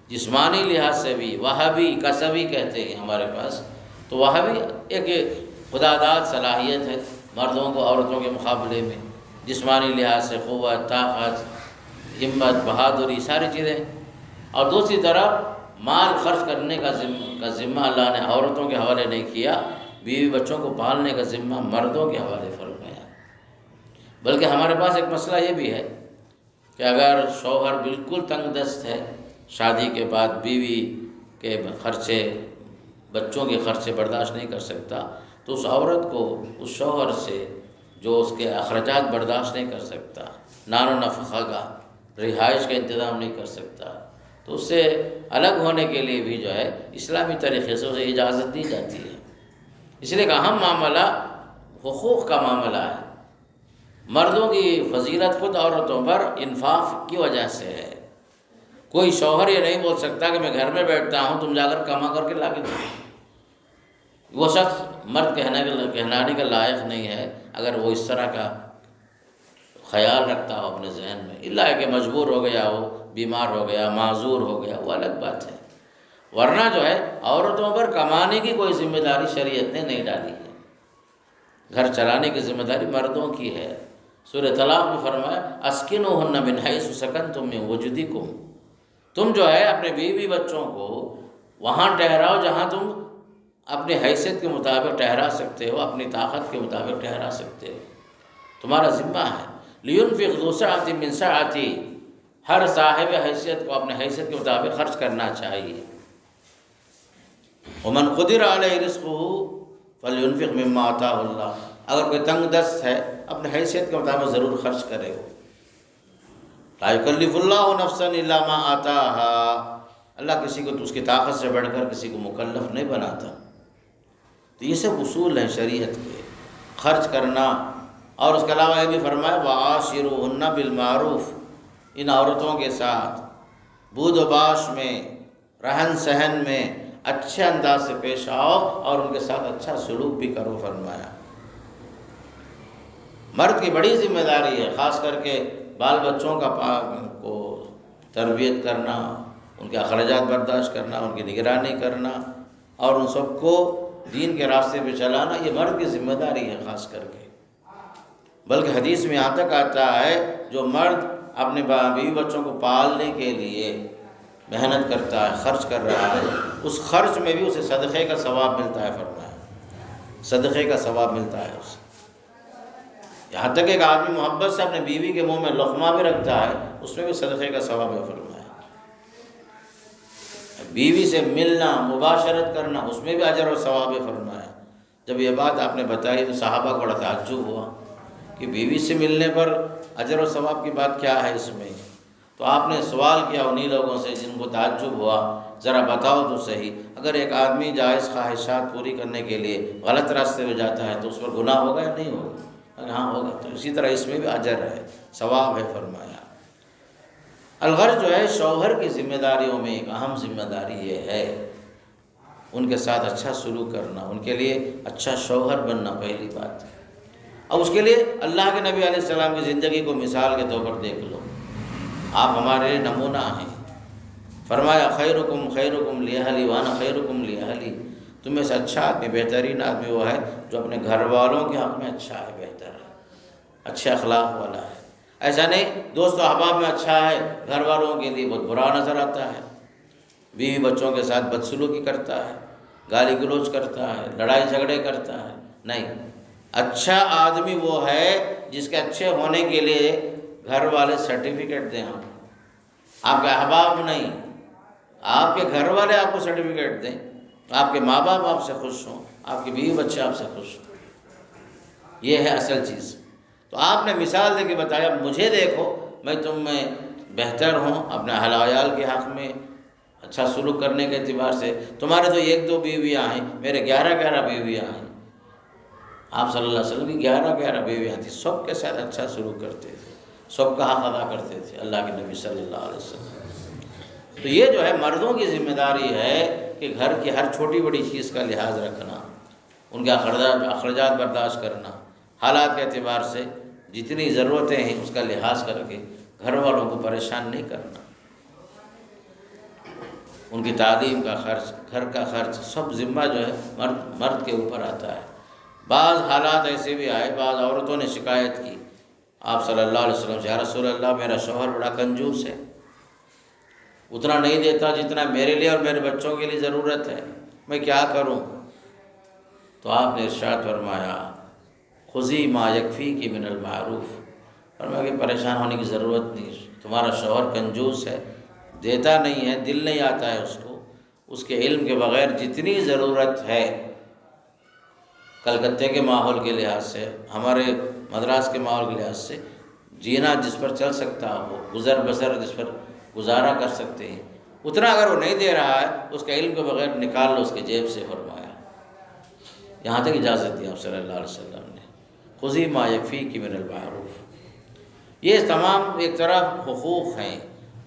جسمانی لحاظ سے بھی۔ وہابی کسبی کہتے ہیں ہمارے پاس، تو وہابی ایک خدا داد صلاحیت ہے مردوں کو عورتوں کے مقابلے میں، جسمانی لحاظ سے قوت، طاقت، ہمت، بہادری، ساری چیزیں۔ اور دوسری طرف مال خرچ کرنے کا ذمہ اللہ نے عورتوں کے حوالے نہیں کیا، بیوی بچوں کو پالنے کا ذمہ مردوں کے حوالے فرمایا۔ بلکہ ہمارے پاس ایک مسئلہ یہ بھی ہے کہ اگر شوہر بالکل تنگ دست ہے، شادی کے بعد بیوی کے خرچے، بچوں کے خرچے برداشت نہیں کر سکتا، تو اس عورت کو اس شوہر سے جو اس کے اخراجات برداشت نہیں کر سکتا، نان و نفقہ کا، رہائش کا انتظام نہیں کر سکتا، تو اس سے الگ ہونے کے لیے بھی جو ہے اسلامی طریقے سے اسے اجازت دی جاتی ہے۔ اس لیے کہ اہم معاملہ حقوق کا معاملہ ہے۔ مردوں کی فضیلت خود عورتوں پر انفاق کی وجہ سے ہے۔ کوئی شوہر یہ نہیں بول سکتا کہ میں گھر میں بیٹھتا ہوں، تم جا کر کما کر کے لا کے دو۔ وہ شخص مرد کہلانے کا لائق نہیں ہے اگر وہ اس طرح کا خیال رکھتا ہو اپنے ذہن میں، الا کہ مجبور ہو گیا ہو، بیمار ہو گیا، معذور ہو گیا، وہ الگ بات ہے۔ ورنہ جو ہے عورتوں پر کمانے کی کوئی ذمہ داری شریعت نے نہیں ڈالی ہے، گھر چلانے کی ذمہ داری مردوں کی ہے۔ سورہ طلاق میں فرمایا اسکنوہن من حیث سکنتم من وجدکم، تم جو ہے اپنے بیوی بچوں کو وہاں ٹھہراؤ جہاں تم اپنی حیثیت کے مطابق ٹھہرا سکتے ہو، اپنی طاقت کے مطابق ٹھہرا سکتے ہو، تمہارا ذمہ ہے۔ لینفق ذو سعۃ من سعتہ، ہر صاحب حیثیت کو اپنے حیثیت کے مطابق خرچ کرنا چاہیے۔ ومن قدر علیہ رزقہ فلینفق مما آتاہ اللہ، اگر کوئی تنگ دست ہے اپنے حیثیت کے مطابق ضرور خرچ کرے ہو۔ لا یکلف اللہ نفسا الا ما آتاہا، اللہ کسی کو تو اس کی طاقت سے بڑھ کر کسی کو مکلف نہیں بناتا۔ تو یہ سب اصول ہیں شریعت کے، خرچ کرنا۔ اور اس کے علاوہ یہ بھی فرمایا وعاشروہن بالمعروف، ان عورتوں کے ساتھ بود و باش میں، رہن سہن میں اچھے انداز سے پیش آؤ اور ان کے ساتھ اچھا سلوک بھی کرو فرمایا۔ مرد کی بڑی ذمہ داری ہے، خاص کر کے بال بچوں کو تربیت کرنا، ان کے اخراجات برداشت کرنا، ان کی نگرانی کرنا، اور ان سب کو دین کے راستے پہ چلانا یہ مرد کی ذمہ داری ہے خاص کر کے۔ بلکہ حدیث میں یہاں تک آتا ہے جو مرد اپنے بیوی بچوں کو پالنے کے لیے محنت کرتا ہے، خرچ کر رہا ہے، اس خرچ میں بھی اسے صدقے کا ثواب ملتا ہے، فرمایا صدقے کا ثواب ملتا ہے اسے۔ یہاں تک ایک آدمی محبت سے اپنے بیوی کے منہ میں لقمہ بھی رکھتا ہے، اس میں بھی صدقے کا ثواب ہے، فرمایا۔ بیوی سے ملنا، مباشرت کرنا، اس میں بھی اجر و ثواب ہے، فرمایا۔ جب یہ بات آپ نے بتائی تو صحابہ کو بڑا تعجب ہوا کہ بیوی سے ملنے پر اجر و ثواب کی بات کیا ہے اس میں؟ تو آپ نے سوال کیا انہی لوگوں سے جن کو تعجب ہوا، ذرا بتاؤ تو صحیح، اگر ایک آدمی جائز خواہشات پوری کرنے کے لیے غلط راستے پہ جاتا ہے تو اس پر گناہ ہوگا یا نہیں ہوگا؟ ہاں ہوگا۔ تو اسی طرح اس میں بھی اجر ہے، ثواب ہے، فرمایا۔ الغرض جو ہے شوہر کی ذمہ داریوں میں ایک اہم ذمہ داری یہ ہے ان کے ساتھ اچھا سلوک کرنا، ان کے لیے اچھا شوہر بننا، پہلی بات۔ اب اس کے لیے اللہ کے نبی علیہ السلام کی زندگی کو مثال کے طور پر دیکھ لو، آپ ہمارے لیے نمونہ ہیں۔ فرمایا خیرکم خیرکم لأہلی وانا خیرکم لأہلی، تم میں سے اچھا آدمی، بہترین آدمی وہ ہے جو اپنے گھر والوں کے حق میں اچھا ہے، بہتر ہے، اچھے اخلاق والا ہے۔ ایسا نہیں دوست و احباب میں اچھا ہے، گھر والوں کے لیے بہت برا نظر آتا ہے، بیوی بچوں کے ساتھ بدسلوکی کرتا ہے، گالی گلوچ کرتا ہے، لڑائی جھگڑے کرتا ہے۔ نہیں، اچھا آدمی وہ ہے جس کے اچھے ہونے کے لیے گھر والے سرٹیفکیٹ دیں، آپ کے احباب نہیں، آپ کے گھر والے آپ کو سرٹیفکیٹ دیں، آپ کے ماں باپ آپ سے خوش ہوں، آپ کے بیوی بچے آپ سے خوش ہوں، یہ ہے اصل چیز۔ تو آپ نے مثال دے کے بتایا مجھے دیکھو، میں تم میں بہتر ہوں، اپنے اہل و عیال کے حق میں اچھا سلوک کرنے کے اعتبار سے۔ تمہارے تو 1-2 بیویاں ہیں، میرے 11 بیویاں ہیں۔ آپ صلی اللہ علیہ وسلم کی 11 بیویاں تھیں، سب کے ساتھ اچھا سلوک کرتے تھے، سب کا حق ادا کرتے تھے اللہ کے نبی صلی اللہ علیہ وسلم۔ تو یہ جو ہے مردوں کی ذمہ داری ہے کہ گھر کی ہر چھوٹی بڑی چیز کا لحاظ رکھنا، ان کے اخراجات برداشت کرنا، حالات کے اعتبار سے جتنی ضرورتیں ہیں اس کا لحاظ کر کے گھر والوں کو پریشان نہیں کرنا، ان کی تعلیم کا خرچ، گھر کا خرچ، سب ذمہ جو ہے مرد کے اوپر آتا ہے۔ بعض حالات ایسے بھی آئے، بعض عورتوں نے شکایت کی آپ صلی اللہ علیہ وسلم سے، یا رسول اللہ میرا شوہر بڑا کنجوس ہے، اتنا نہیں دیتا جتنا میرے لیے اور میرے بچوں کے لیے ضرورت ہے، میں کیا کروں؟ تو آپ نے ارشاد فرمایا خذی ما یکفیک من المعروف، فرمایا کہ پریشان ہونے کی ضرورت نہیں، تمہارا شوہر کنجوس ہے، دیتا نہیں ہے، دل نہیں آتا ہے اس کو، اس کے علم کے بغیر جتنی ضرورت ہے کلکتے کے ماحول کے لحاظ سے، ہمارے مدراس کے ماحول کے لحاظ سے، جینا جس پر چل سکتا ہو، گزر بسر جس پر گزارا کر سکتے ہیں، اتنا اگر وہ نہیں دے رہا ہے اس کے علم کے بغیر نکال لو اس کے جیب سے، فرمایا۔ یہاں تک اجازت دی آپ صلی اللہ علیہ وسلم نے، خذی ما یکفیک من المعروف۔ یہ تمام ایک طرف حقوق ہیں،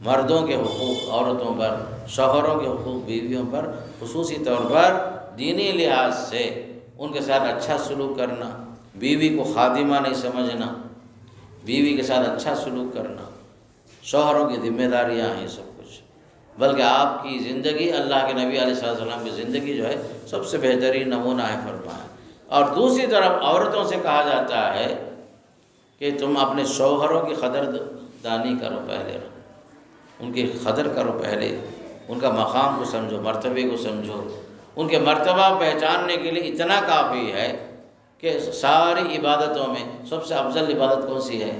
مردوں کے حقوق عورتوں پر، شوہروں کے حقوق بیویوں پر، خصوصی طور پر دینی لحاظ سے ان کے ساتھ اچھا سلوک کرنا، بیوی کو خادمہ نہیں سمجھنا، بیوی کے ساتھ اچھا سلوک کرنا، شوہروں کی ذمہ داریاں ہیں سب کچھ۔ بلکہ آپ کی زندگی، اللہ کے نبی علیہ السلام کی زندگی جو ہے سب سے بہترین نمونہ ہے، فرمایا۔ اور دوسری طرف عورتوں سے کہا جاتا ہے کہ تم اپنے شوہروں کی قدر دانی کرو، پہلے ان کی قدر کرو، پہلے ان کا مقام کو سمجھو، مرتبے کو سمجھو۔ ان کے مرتبہ پہچاننے کے لیے اتنا کافی ہے کہ ساری عبادتوں میں سب سے افضل عبادت کون سی ہے؟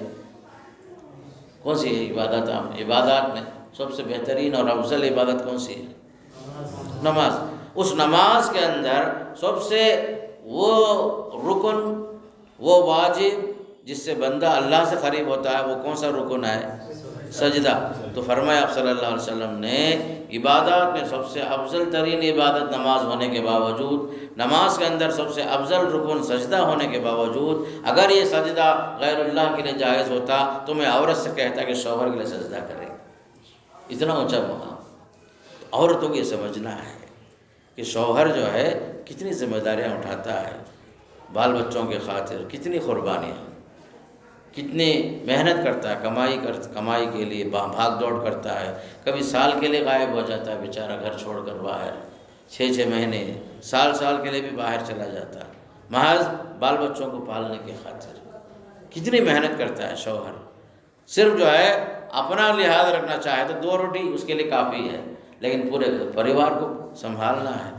کون سی ہے عبادات میں سب سے بہترین اور افضل عبادت کون سی ہے؟ نماز۔ اس نماز کے اندر سب سے وہ رکن، وہ واجب جس سے بندہ اللہ سے قریب ہوتا ہے، وہ کون سا رکن ہے؟ سجدہ۔ تو فرمایا آپ صلی اللہ علیہ وسلم نے عبادات میں سب سے افضل ترین عبادت نماز ہونے کے باوجود، نماز کے اندر سب سے افضل رکن سجدہ ہونے کے باوجود، اگر یہ سجدہ غیر اللہ کے لیے جائز ہوتا تو میں عورت سے کہتا کہ شوہر کے لیے سجدہ کرے، اتنا اونچا مقام۔ عورتوں کو یہ سمجھنا ہے کہ شوہر جو ہے کتنی ذمہ داریاں اٹھاتا ہے، بال بچوں کے خاطر کتنی قربانیاں، کتنی محنت کرتا ہے، کمائی کے لیے بھاگ دوڑ کرتا ہے، کبھی سال کے لیے غائب ہو جاتا ہے بیچارہ گھر چھوڑ کر باہر، 6 مہینے سال کے لیے بھی باہر چلا جاتا ہے محض بال بچوں کو پالنے کی خاطر۔ کتنی محنت کرتا ہے شوہر، صرف جو ہے اپنا لحاظ رکھنا چاہے تو 2 روٹی اس کے لیے کافی ہے، لیکن پورے پریوار کو سنبھالنا ہے،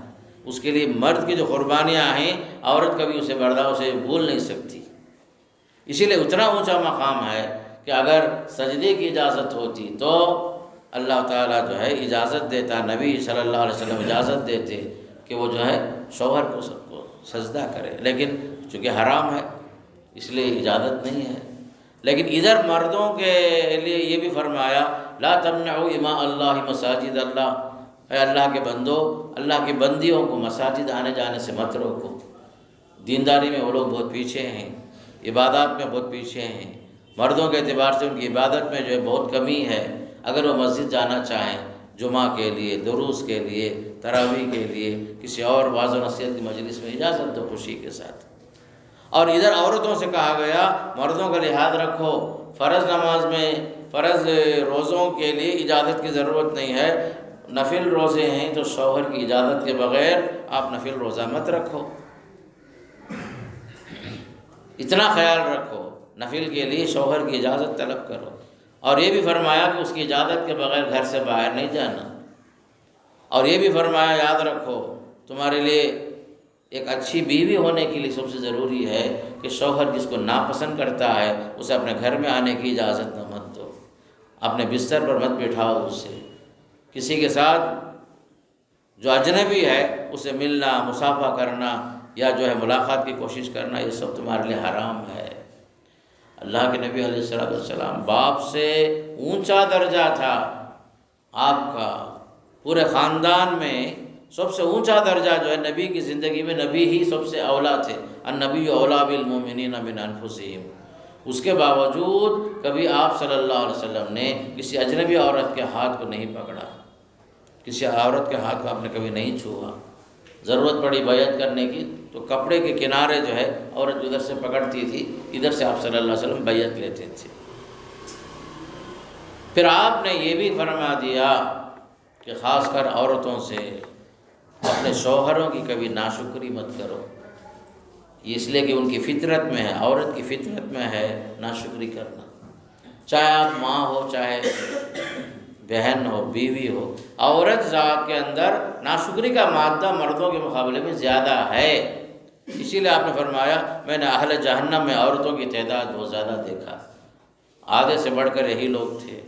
اس کے لیے مرد کی جو قربانیاں ہیں عورت کبھی اسے برداشت سے بھول نہیں سکتی۔ اسی لیے اتنا اونچا مقام ہے کہ اگر سجدے کی اجازت ہوتی تو اللہ تعالیٰ جو ہے اجازت دیتا، نبی صلی اللہ علیہ وسلم اجازت دیتے کہ وہ جو ہے شوہر کو سجدہ کرے، لیکن چونکہ حرام ہے اس لیے اجازت نہیں ہے۔ لیکن ادھر مردوں کے لیے یہ بھی فرمایا لا تمنعوا اماء اللہ مساجد اللہ، اے اللہ کے بندو، اللہ کی بندیوں کو مساجد آنے جانے سے مت روکو۔ دینداری میں وہ لوگ بہت پیچھے ہیں، عبادات میں بہت پیچھے ہیں، مردوں کے اعتبار سے ان کی عبادت میں جو ہے بہت کمی ہے۔ اگر وہ مسجد جانا چاہیں جمعہ کے لیے، دروس کے لیے، تراویح کے لیے، کسی اور واعظ و نصیحت کی مجلس میں اجازت دو خوشی کے ساتھ۔ اور ادھر عورتوں سے کہا گیا مردوں کا لحاظ رکھو، فرض نماز میں فرض روزوں کے لیے اجازت کی ضرورت نہیں ہے، نفل روزے ہیں تو شوہر کی اجازت کے بغیر آپ نفل روزہ مت رکھو، اتنا خیال رکھو، نفل کے لیے شوہر کی اجازت طلب کرو۔ اور یہ بھی فرمایا کہ اس کی اجازت کے بغیر گھر سے باہر نہیں جانا۔ اور یہ بھی فرمایا یاد رکھو تمہارے لیے ایک اچھی بیوی ہونے کے لیے سب سے ضروری ہے کہ شوہر جس کو ناپسند کرتا ہے اسے اپنے گھر میں آنے کی اجازت نہ مت دو، اپنے بستر پر مت بٹھاؤ اسے، کسی کے ساتھ جو اجنبی ہے اسے ملنا، مصافحہ کرنا یا جو ہے ملاقات کی کوشش کرنا، یہ سب تمہارے لیے حرام ہے۔ اللہ کے نبی علیہ السلام باپ سے اونچا درجہ تھا آپ کا، پورے خاندان میں سب سے اونچا درجہ جو ہے نبی کی زندگی میں، نبی ہی سب سے اولا تھے، النبی اولیٰ بالمؤمنین من انفسہم۔ اس کے باوجود کبھی آپ صلی اللہ علیہ وسلم نے کسی اجنبی عورت کے ہاتھ کو نہیں پکڑا، کسی عورت کے ہاتھ کو آپ نے کبھی نہیں چھوا۔ ضرورت پڑی بیعت کرنے کی تو کپڑے کے کنارے جو ہے عورت ادھر سے پکڑتی تھی، ادھر سے آپ صلی اللہ علیہ وسلم بیعت لیتے تھے۔ پھر آپ نے یہ بھی فرما دیا کہ خاص کر عورتوں سے اپنے شوہروں کی کبھی ناشکری مت کرو، یہ اس لیے کہ ان کی فطرت میں ہے، عورت کی فطرت میں ہے ناشکری کرنا، چاہے آپ ماں ہو، چاہے بہن ہو، بیوی ہو، عورت ذات کے اندر ناشکری کا مادہ مردوں کے مقابلے میں زیادہ ہے۔ اسی لیے آپ نے فرمایا میں نے اہل جہنم میں عورتوں کی تعداد بہت زیادہ دیکھا، آدھے سے بڑھ کر یہی لوگ تھے۔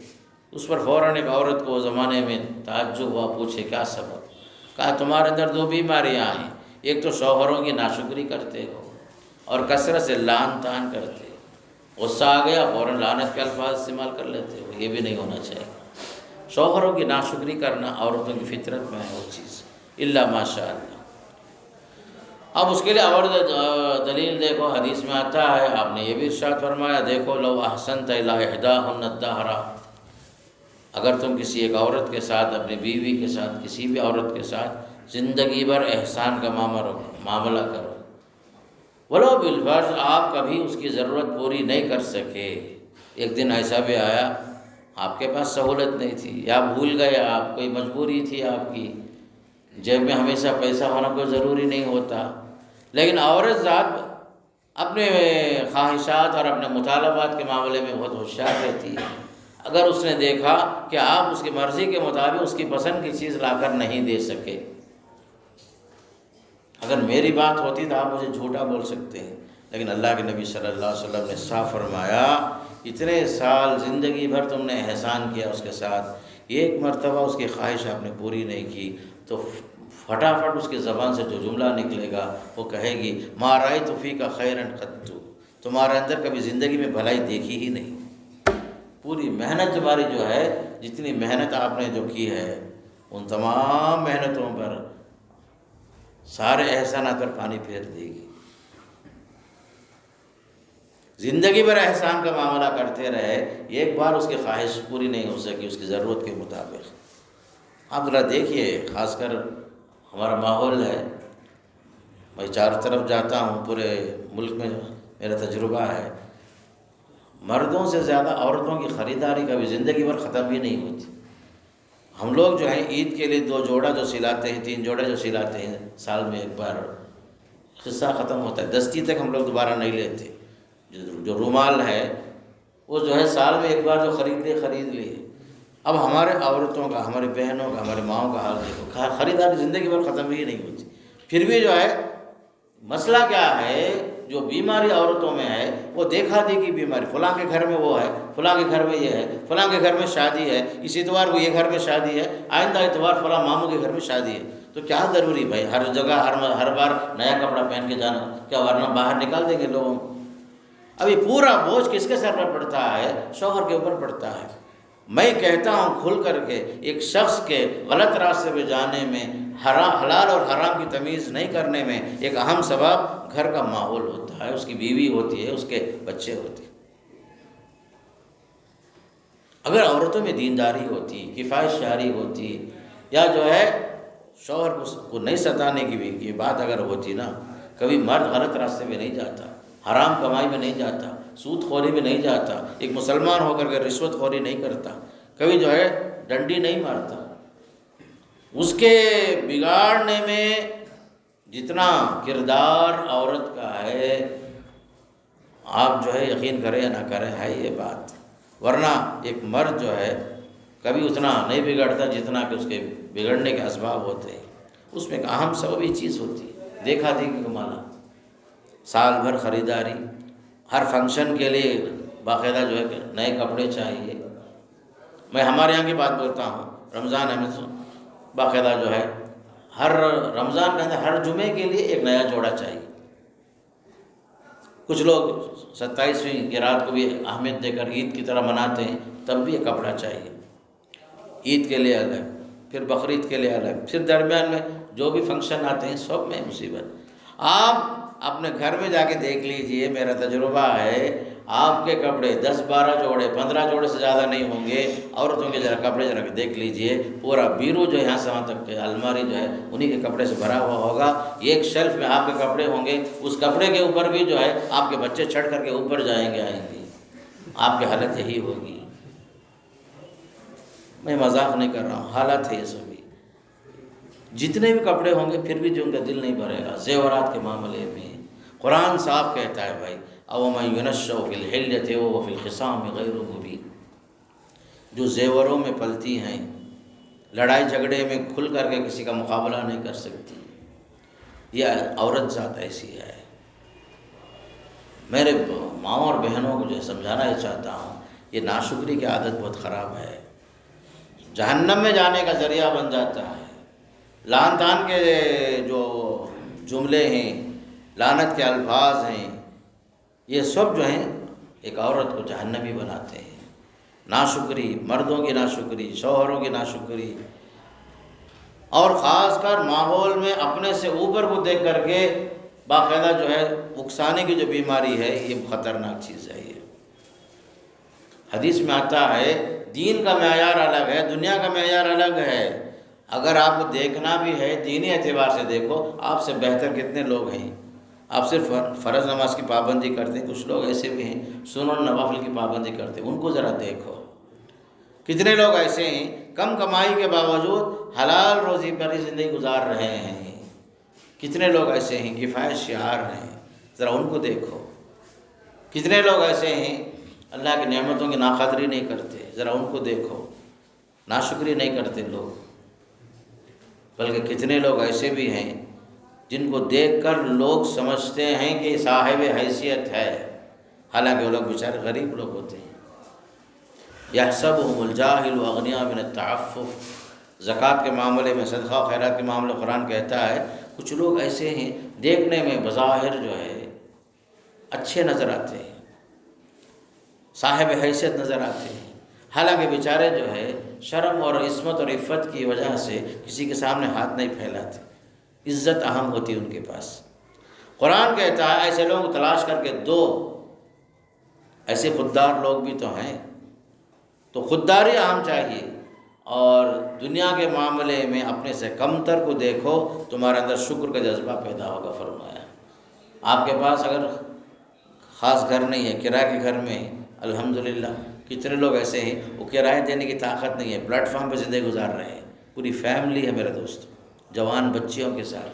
اس پر فوراً ایک عورت کو زمانے میں تعجب ہوا، پوچھے کیا سبب؟ کہا تمہارے اندر 2 بیماریاں ہیں، ایک تو شوہروں کی ناشکری کرتے ہو اور کثرت سے لعن طعن کرتے ہو، غصہ آ گیا فوراً لعنت کے الفاظ استعمال کر لیتے ہو، یہ بھی نہیں ہونا چاہیے۔ شوہروں کی ناشکری کرنا عورتوں کی فطرت میں ہے وہ چیز، الا ماشاء اللہ۔ اب اس کے لیے اور دلیل دیکھو، حدیث میں آتا ہے، آپ نے یہ بھی ارشاد فرمایا دیکھو لو احسنت الی احداہن الدہر، اگر تم کسی ایک عورت کے ساتھ، اپنی بیوی کے ساتھ، کسی بھی عورت کے ساتھ زندگی بھر احسان کا معاملہ کرو، ولو بالفرض آپ کبھی اس کی ضرورت پوری نہیں کر سکے، ایک دن ایسا بھی آیا آپ کے پاس سہولت نہیں تھی یا بھول گئے آپ، کوئی مجبوری تھی آپ کی، جیب میں ہمیشہ پیسہ ہونا کوئی ضروری نہیں ہوتا، لیکن عورت ذات اپنے خواہشات اور اپنے مطالبات کے معاملے میں بہت ہوشیار رہتی ہے۔ اگر اس نے دیکھا کہ آپ اس کی مرضی کے مطابق اس کی پسند کی چیز لا کر نہیں دے سکے، اگر میری بات ہوتی تو آپ مجھے جھوٹا بول سکتے ہیں، لیکن اللہ کے نبی صلی اللہ علیہ وسلم نے صاف فرمایا اتنے سال زندگی بھر تم نے احسان کیا اس کے ساتھ، ایک مرتبہ اس کی خواہش آپ نے پوری نہیں کی تو فٹافٹ اس کی زبان سے جو جملہ نکلے گا وہ کہے گی ما رأیت فیک خیرا قط، تمہارے اندر کبھی زندگی میں بھلائی دیکھی ہی نہیں۔ پوری محنت تمہاری جو ہے، جتنی محنت آپ نے جو کی ہے ان تمام محنتوں پر، سارے احسانات پر پانی پھیر دے گی۔ زندگی بھر احسان کا معاملہ کرتے رہے، ایک بار اس کی خواہش پوری نہیں ہو سکی اس کی ضرورت کے مطابق۔ آپ ذرا دیکھیے، خاص کر ہمارا ماحول ہے، میں چاروں طرف جاتا ہوں، پورے ملک میں میرا تجربہ ہے، مردوں سے زیادہ عورتوں کی خریداری کبھی زندگی بھر ختم ہی نہیں ہوتی، ہم لوگ جو ہیں عید کے لیے 2 جوڑا جو سلاتے ہیں، 3 جوڑا جو سلاتے ہیں، سال میں ایک بار قصہ ختم ہوتا ہے، دستی تک ہم لوگ دوبارہ نہیں لیتے۔ جو رومال ہے وہ جو ہے سال میں ایک بار جو خرید لیے۔ اب ہمارے عورتوں کا، ہماری بہنوں کا، ہمارے ماؤں کا حال دیکھو، خریداری زندگی بھر ختم ہی نہیں ہوتی۔ پھر بھی جو ہے مسئلہ کیا ہے، جو بیماری عورتوں میں ہے وہ دیکھا دیکھی بیماری، فلاں کے گھر میں وہ ہے، فلاں کے گھر میں یہ ہے، فلاں کے گھر میں شادی ہے، اس اتوار کو یہ گھر میں شادی ہے، آئندہ اتوار فلاں ماموں کے گھر میں شادی ہے۔ تو کیا ضروری بھائی ہر جگہ ہر بار نیا کپڑا پہن کے جانا؟ کیا ورنہ باہر نکال دیں گے لوگوں کو؟ ابھی پورا بوجھ کس کے سر پر پڑتا ہے؟ شوہر کے اوپر پڑتا ہے۔ میں کہتا ہوں کھل کر کے، ایک شخص کے غلط راستے پہ جانے میں، حلال اور حرام کی تمیز نہیں کرنے میں ایک اہم سبب گھر کا ماحول ہوتا ہے، اس کی بیوی ہوتی ہے، اس کے بچے ہوتے ہیں۔ اگر عورتوں میں دینداری ہوتی، کفایت شعری ہوتی، یا جو ہے شوہر کو نہیں ستانے کی بھی یہ بات اگر ہوتی نا، کبھی مرد غلط راستے میں نہیں جاتا، حرام کمائی میں نہیں جاتا، سود خوری میں نہیں جاتا، ایک مسلمان ہو کر کے رشوت خوری نہیں کرتا، کبھی جو ہے ڈنڈی نہیں مارتا۔ اس کے بگاڑنے میں جتنا کردار عورت کا ہے، آپ جو ہے یقین کریں یا نہ کریں، ہے یہ بات۔ ورنہ ایک مرد جو ہے کبھی اتنا نہیں بگڑتا جتنا کہ اس کے بگڑنے کے اسباب ہوتے ہیں۔ اس میں ایک اہم سبب یہ چیز ہوتی ہے، دیکھا دیکھی کمانا، سال بھر خریداری، ہر فنکشن کے لیے باقاعدہ جو ہے کہ نئے کپڑے چاہیے۔ میں ہمارے یہاں کی بات بولتا ہوں، رمضان ہمیں باقاعدہ جو ہے ہر رمضان کے اندر ہر جمعے کے لیے ایک نیا جوڑا چاہیے۔ کچھ لوگ 27ویں کی رات کو بھی اہمیت دے کر عید کی طرح مناتے ہیں، تب بھی یہ کپڑا چاہیے، عید کے لیے الگ، پھر بقرعید کے لیے الگ، پھر درمیان میں جو بھی فنکشن آتے ہیں سب میں مصیبت۔ آپ اپنے گھر میں جا کے دیکھ لیجئے، میرا تجربہ ہے، آپ کے کپڑے 10-12 جوڑے 15 جوڑے سے زیادہ نہیں ہوں گے۔ عورتوں کے کپڑے ذرا دیکھ لیجئے، پورا بیرو جو یہاں سے وہاں تک کے الماری جو ہے انہی کے کپڑے سے بھرا ہوا ہوگا۔ ایک شیلف میں آپ کے کپڑے ہوں گے، اس کپڑے کے اوپر بھی جو ہے آپ کے بچے چڑھ کر کے اوپر جائیں گے آئیں گے، آپ کی حالت یہی ہوگی۔ میں مذاق نہیں کر رہا ہوں، حالت ہے یہ سبھی۔ جتنے بھی کپڑے ہوں گے پھر بھی جو ان کا دل نہیں بھرے گا۔ زیورات کے معاملے میں قرآن صاحب کہتا ہے بھائی، اَوَمَن يُنَشَّأُ فِي الْحِلْيَةِ وَهُوَ فِي الْخِصَامِ غَيْرُ مُبِينٍ، جو زیوروں میں پلتی ہیں، لڑائی جھگڑے میں کھل کر کے کسی کا مقابلہ نہیں کر سکتی، یہ عورت ذات ایسی ہے۔ میرے ماؤں اور بہنوں کو جو سمجھانا یہ چاہتا ہوں، یہ ناشکری کی عادت بہت خراب ہے، جہنم میں جانے کا ذریعہ بن جاتا ہے۔ لعن طعن کے جو جملے ہیں، لعنت کے الفاظ ہیں، یہ سب جو ہیں ایک عورت کو جہنمی بناتے ہیں۔ ناشکری، مردوں کی ناشکری، شوہروں کی ناشکری، اور خاص کر ماحول میں اپنے سے اوپر کو دیکھ کر کے باقاعدہ جو ہے اکسانے کی جو بیماری ہے، یہ خطرناک چیز ہے۔ یہ حدیث میں آتا ہے، دین کا معیار الگ ہے، دنیا کا معیار الگ ہے۔ اگر آپ کو دیکھنا بھی ہے دینی اعتبار سے دیکھو، آپ سے بہتر کتنے لوگ ہیں۔ آپ صرف فرض نماز کی پابندی کرتے ہیں، کچھ لوگ ایسے بھی ہیں سنن نوافل کی پابندی کرتے ہیں، ان کو ذرا دیکھو۔ کتنے لوگ ایسے ہیں کم کمائی کے باوجود حلال روزی پر ہی زندگی گزار رہے ہیں، کتنے لوگ ایسے ہیں کفایت شعار ہیں، ذرا ان کو دیکھو۔ کتنے لوگ ایسے ہیں اللہ کی نعمتوں کی ناقدری نہیں کرتے، ذرا ان کو دیکھو۔ ناشکری نہیں کرتے لوگ، بلکہ کتنے لوگ ایسے بھی ہیں جن کو دیکھ کر لوگ سمجھتے ہیں کہ صاحب حیثیت ہے، حالانکہ وہ لوگ بیچارے غریب لوگ ہوتے ہیں۔ یحسبهم الجاہل اغنیاء من التعفف، زکوٰۃ کے معاملے میں، صدقہ و خیرات کے معاملے میں قرآن کہتا ہے کچھ لوگ ایسے ہیں دیکھنے میں بظاہر جو ہے اچھے نظر آتے ہیں، صاحب حیثیت نظر آتے ہیں، حالانکہ بیچارے جو ہے شرم اور عصمت اور عفت کی وجہ سے کسی کے سامنے ہاتھ نہیں پھیلاتے، عزت اہم ہوتی ان کے پاس۔ قرآن کہتا ہے ایسے لوگوں کو تلاش کر کے دو، ایسے خوددار لوگ بھی تو ہیں، تو خودداری اہم چاہیے، اور دنیا کے معاملے میں اپنے سے کمتر کو دیکھو، تمہارے اندر شکر کا جذبہ پیدا ہوگا۔ فرمایا آپ کے پاس اگر خاص گھر نہیں ہے، کرائے کے گھر میں الحمدللہ کتنے لوگ ایسے ہیں وہ کرایہ دینے کی طاقت نہیں ہے، پلیٹ فارم پہ زندگی گزار رہے ہیں، پوری فیملی ہے میرے دوست، جوان بچیوں کے ساتھ۔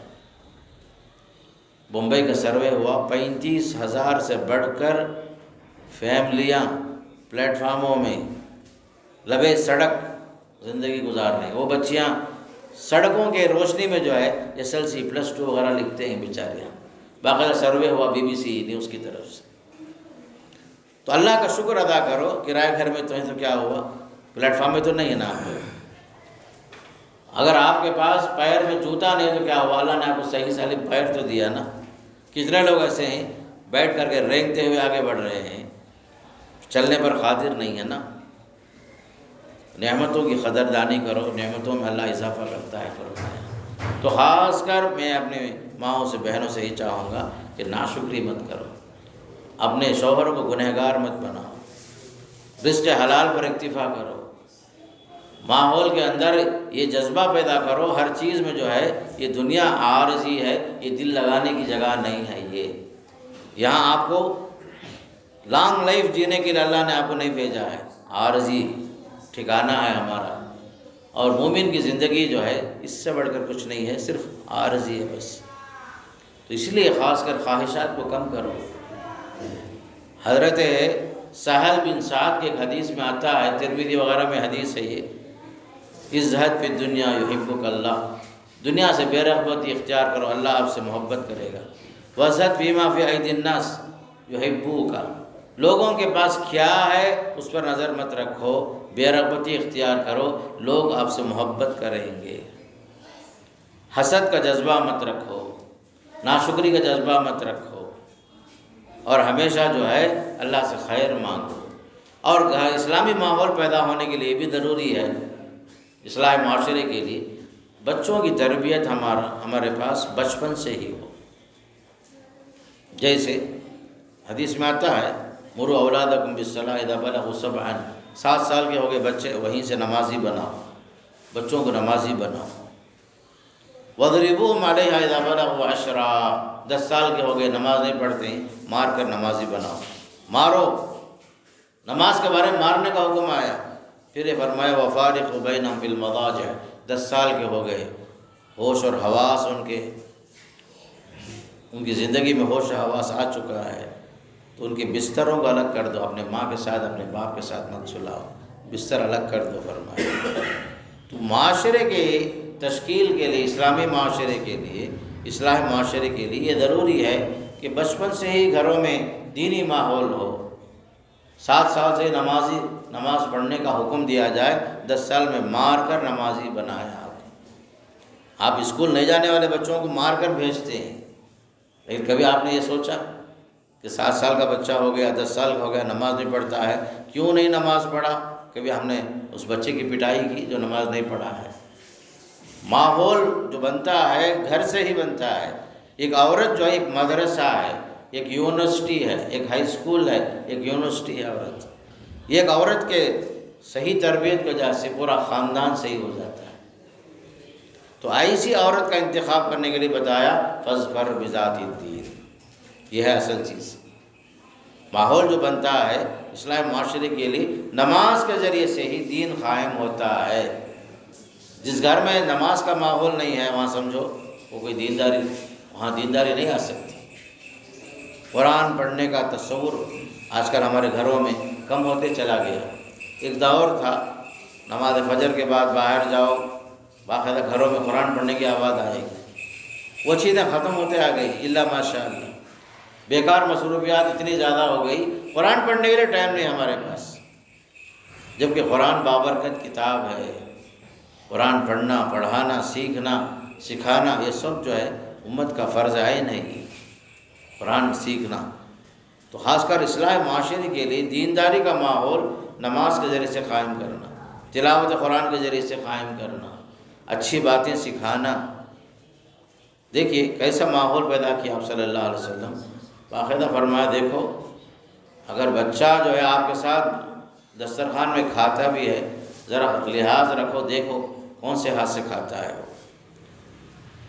بمبئی کا سروے ہوا، 35,000 سے بڑھ کر فیملیاں پلیٹ فارموں میں لبے سڑک زندگی گزار رہے ہیں۔ وہ بچیاں سڑکوں کے روشنی میں جو ہے SLC+2 وغیرہ لکھتے ہیں بیچاریاں، باقاعدہ سروے ہوا BBC نیوز کی طرف سے۔ تو اللہ کا شکر ادا کرو، کرایہ گھر میں تو ہے تو کیا ہوا، پلیٹ فارم میں تو نہیں ہے نا آپ۔ اگر آپ کے پاس پیر میں جوتا نہیں تو کیا ہوا، اللہ نے آپ کو صحیح سالم پیر تو دیا نا۔ کتنے لوگ ایسے ہیں بیٹھ کر کے رینگتے ہوئے آگے بڑھ رہے ہیں، چلنے پر قادر نہیں ہے نا۔ نعمتوں کی قدردانی کرو، نعمتوں میں اللہ اضافہ کرتا ہے فرمایا۔ تو خاص کر میں اپنے ماؤں سے بہنوں سے ہی چاہوں گا کہ ناشکری مت کرو، اپنے شوہر کو گنہگار مت بناؤ، رزق حلال پر اکتفا کرو، ماحول کے اندر یہ جذبہ پیدا کرو ہر چیز میں جو ہے یہ دنیا عارضی ہے، یہ دل لگانے کی جگہ نہیں ہے۔ یہ یہاں آپ کو لانگ لائف جینے کے لیے اللہ نے آپ کو نہیں بھیجا ہے، عارضی ٹھکانہ ہے ہمارا۔ اور مومن کی زندگی جو ہے اس سے بڑھ کر کچھ نہیں ہے، صرف عارضی ہے بس۔ تو اس لیے خاص کر خواہشات کو کم کرو۔ حضرت سہل بن سعد کے ایک حدیث میں آتا ہے، ترمذی وغیرہ میں حدیث ہے یہ، ازہد فی الدنیا یحبک اللہ، دنیا سے بے رغبتی اختیار کرو، اللہ آپ سے محبت کرے گا۔ وازہد فیما فی ایدی الناس یحبوک، لوگوں کے پاس کیا ہے اس پر نظر مت رکھو، بے رغبتی اختیار کرو، لوگ آپ سے محبت کریں گے۔ حسد کا جذبہ مت رکھو، ناشکری کا جذبہ مت رکھو، اور ہمیشہ جو ہے اللہ سے خیر مانگو۔ اور اسلامی ماحول پیدا ہونے کے لیے بھی ضروری ہے، اصلاح معاشرے کے لیے بچوں کی تربیت ہمارے پاس بچپن سے ہی ہو۔ جیسے حدیث میں آتا ہے، مروا اولادکم بالصلاۃ اذا بلغوا سبعا، 7 سال کے ہو گئے بچے وہیں سے نمازی بناؤ، بچوں کو نمازی بناؤ۔ وَاضْرِبُوهُمْ عَلَيْهَا اذا بلغوا 10، 10 سال کے ہو گئے نماز نہیں پڑھتے ہیں، مار کر نمازی بناؤ، مارو۔ نماز کے بارے میں مارنے کا حکم آیا، پھر یہ فرمایا وَفَارِقُوا بَيْنَهُمْ فِي الْمَضَاجِعِ، 10 سال کے ہو گئے، ہوش اور حواس ان کی زندگی میں ہوش و حواس آ چکا ہے، تو ان کے بستروں کو الگ کر دو، اپنے ماں کے ساتھ اپنے باپ کے ساتھ مت سلاؤ، بستر الگ کر دو فرمایا۔ تو معاشرے کے تشکیل کے لیے، اسلامی معاشرے کے لیے، اصلاح معاشرے کے لیے یہ ضروری ہے کہ بچپن سے ہی گھروں میں دینی ماحول ہو۔ 7 سال سے نماز پڑھنے کا حکم دیا جائے، 10 سال میں مار کر نمازی بنایا۔ آپ اسکول نہیں جانے والے بچوں کو مار کر بھیجتے ہیں، لیکن کبھی آپ نے یہ سوچا کہ 7 سال کا بچہ ہو گیا، 10 سال کا ہو گیا، نماز نہیں پڑھتا ہے، کیوں نہیں نماز پڑھا؟ کبھی ہم نے اس بچے کی پٹائی کی جو نماز نہیں پڑھا ہے؟ ماحول جو بنتا ہے گھر سے ہی بنتا ہے۔ ایک عورت جو ہے ایک مدرسہ ہے، ایک یونیورسٹی ہے، ایک ہائی اسکول ہے، ایک یونیورسٹی ہے عورت۔ یہ ایک عورت کے صحیح تربیت کی وجہ سے پورا خاندان صحیح ہو جاتا ہے۔ تو ایسی عورت کا انتخاب کرنے کے لیے بتایا فاظفر بذات الدین، یہ ہے اصل چیز۔ ماحول جو بنتا ہے اسلامی معاشرے کے لیے نماز کے ذریعے سے ہی دین قائم ہوتا ہے۔ جس گھر میں نماز کا ماحول نہیں ہے وہاں سمجھو وہ کوئی وہاں دینداری نہیں آ سکتی۔ قرآن پڑھنے کا تصور آج کل ہمارے گھروں میں کم ہوتے چلا گیا۔ ایک دور تھا نماز فجر کے بعد باہر جاؤ، باقاعدہ گھروں میں قرآن پڑھنے کی آواز آئے گی، وہ چیزیں ختم ہوتے آ گئی الا ماشاء اللہ۔ بیکار مصروفیات اتنی زیادہ ہو گئی، قرآن پڑھنے کے لیے ٹائم نہیں ہمارے پاس، جبکہ قرآن بابرکت کتاب ہے۔ قرآن پڑھنا، پڑھانا، سیکھنا، سکھانا یہ سب جو ہے امت کا فرض عین ہے، قرآن سیکھنا۔ تو خاص کر اصلاح معاشرے کے لیے دینداری کا ماحول نماز کے ذریعے سے قائم کرنا، تلاوت قرآن کے ذریعے سے قائم کرنا، اچھی باتیں سکھانا۔ دیکھیے کیسا ماحول پیدا کیا آپ صلی اللہ علیہ وسلم، باقاعدہ فرمایا دیکھو اگر بچہ جو ہے آپ کے ساتھ دسترخوان میں کھاتا بھی ہے، ذرا لحاظ رکھو، دیکھو کون سے ہاتھ سے کھاتا ہے وہ۔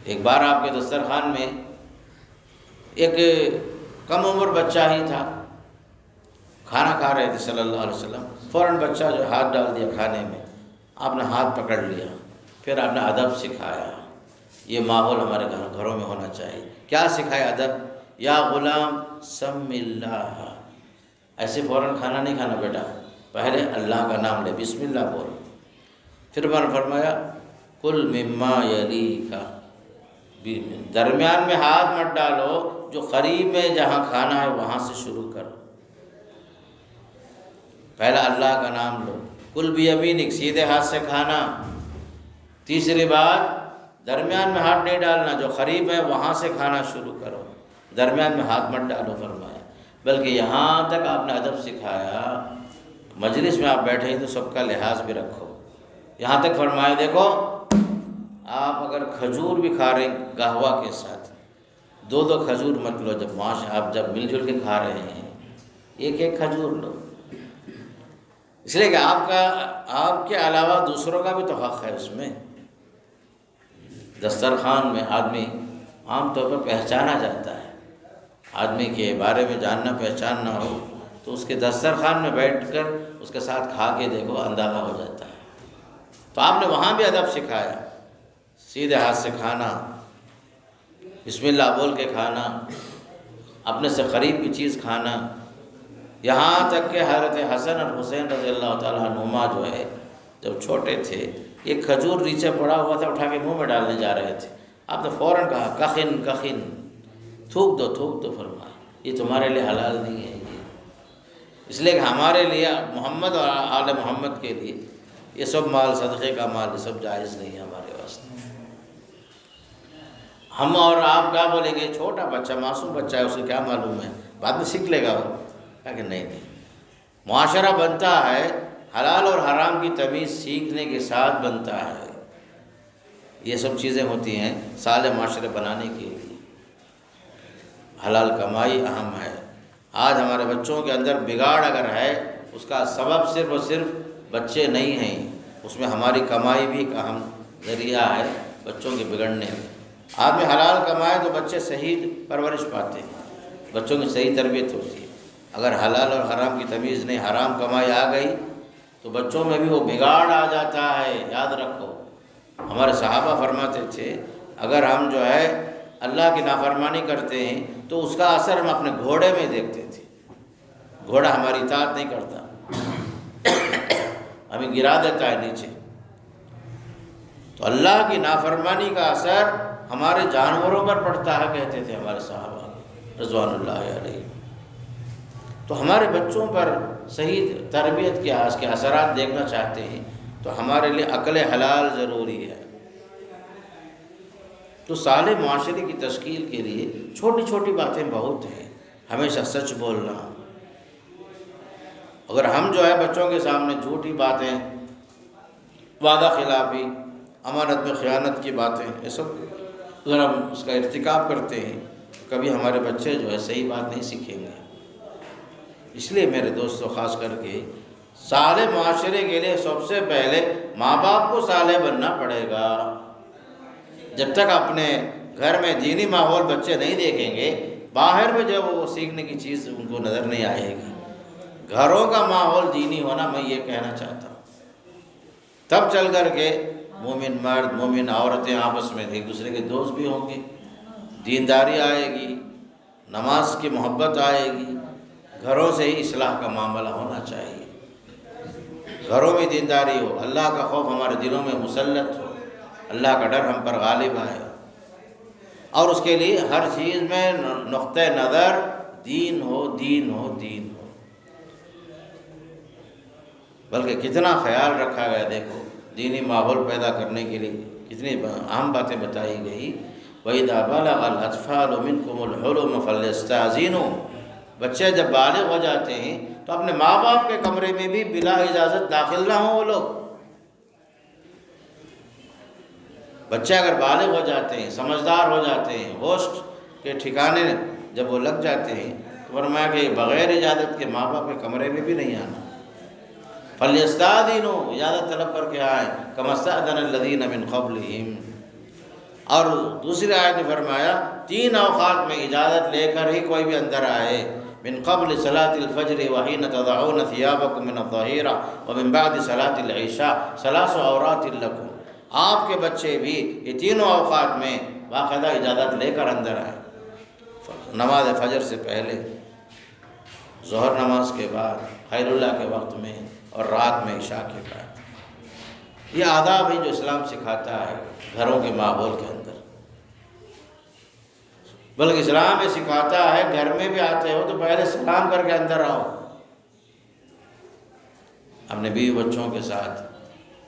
ایک بار آپ کے دسترخوان میں ایک کم عمر بچہ ہی تھا، کھانا کھا رہے تھے صلی اللہ علیہ وسلم، فوراً بچہ جو ہاتھ ڈال دیا کھانے میں، آپ نے ہاتھ پکڑ لیا، پھر آپ نے ادب سکھایا۔ یہ ماحول ہمارے گھروں میں ہونا چاہیے۔ کیا سکھایا ادب؟ یا غلام سم اللہ، ایسے فوراً کھانا نہیں کھانا بیٹا، پہلے اللہ کا نام لے، بسم اللہ بول۔ پھر فرمایا کل مما یلیک، درمیان میں ہاتھ مت ڈالو، جو قریب میں جہاں کھانا ہے وہاں سے شروع کرو، پہلا اللہ کا نام لو۔ کل بیمینک، سیدھے ہاتھ سے کھانا۔ تیسری بات، درمیان میں ہاتھ نہیں ڈالنا، جو قریب ہے وہاں سے کھانا شروع کرو، درمیان میں ہاتھ مت ڈالو فرمایا۔ بلکہ یہاں تک آپ نے ادب سکھایا، مجلس میں آپ بیٹھے ہیں تو سب کا لحاظ بھی رکھو۔ یہاں تک فرمایا دیکھو، آپ اگر کھجور بھی کھا رہے ہیں قہوہ کے ساتھ، دو کھجور مت لو، آپ جب مل جل کے کھا رہے ہیں ایک ایک کھجور لو، اس لیے کہ آپ کے علاوہ دوسروں کا بھی تو حق ہے اس میں۔ دسترخوان میں آدمی عام طور پر پہچانا جاتا ہے، آدمی کے بارے میں جاننا پہچاننا ہو تو اس کے دسترخوان میں بیٹھ کر اس کے ساتھ کھا کے دیکھو، اندازہ ہو جاتا ہے۔ تو آپ نے وہاں بھی ادب سکھایا، سیدھے ہاتھ سے کھانا، بسم اللہ بول کے کھانا، اپنے سے قریب کی چیز کھانا۔ یہاں تک کہ حضرت حسن اور حسین رضی اللہ تعالیٰ عنہما جو ہے جب چھوٹے تھے، ایک کھجور نیچے پڑا ہوا تھا، اٹھا کے منہ میں ڈالنے جا رہے تھے، آپ نے فوراً کہا کخن کخن، تھوک دو فرمایا، یہ تمہارے لیے حلال نہیں ہے یہ، اس لیے کہ ہمارے لیے محمد اور آل محمد کے لیے یہ سب مال، صدقے کا مال، یہ سب جائز نہیں ہے ہمارے واسطے۔ ہم اور آپ کیا بولیں گے، چھوٹا بچہ، معصوم بچہ ہے، اسے کیا معلوم ہے، بعد میں سیکھ لے گا وہ، کہ نہیں، معاشرہ بنتا ہے حلال اور حرام کی تمیز سیکھنے کے ساتھ بنتا ہے۔ یہ سب چیزیں ہوتی ہیں صالح معاشرے بنانے کے لیے۔ حلال کمائی اہم ہے۔ آج ہمارے بچوں کے اندر بگاڑ اگر ہے، اس کا سبب صرف اور صرف بچے نہیں ہیں، اس میں ہماری کمائی بھی ایک اہم ذریعہ ہے بچوں کے بگڑنے میں۔ آدمی حلال کمائے تو بچے صحیح پرورش پاتے ہیں، بچوں کی صحیح تربیت ہوتی ہے۔ اگر حلال اور حرام کی تمیز نہیں، حرام کمائی آ گئی تو بچوں میں بھی وہ بگاڑ آ جاتا ہے۔ یاد رکھو، ہمارے صحابہ فرماتے تھے اگر ہم جو ہے اللہ کی نافرمانی کرتے ہیں تو اس کا اثر ہم اپنے گھوڑے میں دیکھتے تھے، گھوڑا ہماری اطاعت نہیں کرتا، ہمیں گرا دیتا ہے نیچے۔ تو اللہ کی نافرمانی کا اثر ہمارے جانوروں پر پڑتا ہے، کہتے تھے ہمارے صحابہ رضوان اللہ علیہ۔ تو ہمارے بچوں پر صحیح تربیت کے اس کے اثرات دیکھنا چاہتے ہیں تو ہمارے لیے عقل حلال ضروری ہے۔ تو صالح معاشرے کی تشکیل کے لیے چھوٹی چھوٹی باتیں بہت ہیں، ہمیشہ سچ بولنا۔ اگر ہم جو ہے بچوں کے سامنے جھوٹی باتیں، وعدہ خلافی، امانت میں خیانت کی باتیں، یہ سب اگر ہم اس کا ارتکاب کرتے ہیں کبھی ہمارے بچے جو ہے صحیح بات نہیں سیکھیں گے۔ اس لیے میرے دوستو، خاص کر کے صالح معاشرے کے لیے سب سے پہلے ماں باپ کو صالح بننا پڑے گا۔ جب تک اپنے گھر میں دینی ماحول بچے نہیں دیکھیں گے، باہر میں جب وہ سیکھنے کی چیز ان کو نظر نہیں آئے گی۔ گھروں کا ماحول دینی ہونا، میں یہ کہنا چاہتا ہوں، تب چل کر کے مومن مرد، مومن عورتیں آپس میں ایک دوسرے کے دوست بھی ہوں گے، دینداری آئے گی، نماز کی محبت آئے گی۔ گھروں سے ہی اصلاح کا معاملہ ہونا چاہیے، گھروں میں دینداری ہو، اللہ کا خوف ہمارے دلوں میں مسلط ہو، اللہ کا ڈر ہم پر غالب آئے، اور اس کے لیے ہر چیز میں نقطہ نظر دین ہو، دین ہو، دین ہو۔ بلکہ کتنا خیال رکھا گیا، دیکھو دینی ماحول پیدا کرنے کے لیے کتنی اہم باتیں بتائی گئی۔ وَإِذَا بَلَغَ الْأَطْفَالُ مِنْكُمُ الْحُلُمَ فَلْيَسْتَأْذِنُوا، بچے جب بالغ ہو جاتے ہیں تو اپنے ماں باپ کے کمرے میں بھی بلا اجازت داخل نہ ہوں وہ لوگ۔ بچے اگر بالغ ہو جاتے ہیں، سمجھدار ہو جاتے ہیں، ہوش کے ٹھکانے جب وہ لگ جاتے ہیں تو فرمایا کہ بغیر اجازت کے ماں باپ کے کمرے میں بھی نہیں آنا۔ فَلْيَسْتَأْذِنُوا، اجازت طلب کر کے آئیں، كَمَا اسْتَأْذَنَ الَّذِينَ مِنْ قَبْلِهِمْ۔ اور دوسری آیت میں فرمایا 3 اوقات میں اجازت لے کر ہی کوئی بھی اندر آئے، من قبل صلاۃ الفجر وحین تضعون ثیابکم من الظہیرہ ومن بعد صلاۃ العشاء ثلاث عورات لکم، آپ کے بچے بھی یہ تینوں اوقات میں باقاعدہ اجازت لے کر اندر آئیں، نماز فجر سے پہلے، ظہر نماز کے بعد، خیر اللہ کے وقت میں، اور رات میں عشاء کے بعد۔ یہ آداب ہے جو اسلام سکھاتا ہے گھروں کے ماحول کے اندر، بلکہ اسلام یہ سکھاتا ہے گھر میں بھی آتے ہو تو پہلے سلام کر کے اندر آؤ۔ اپنے بیوی بچوں کے ساتھ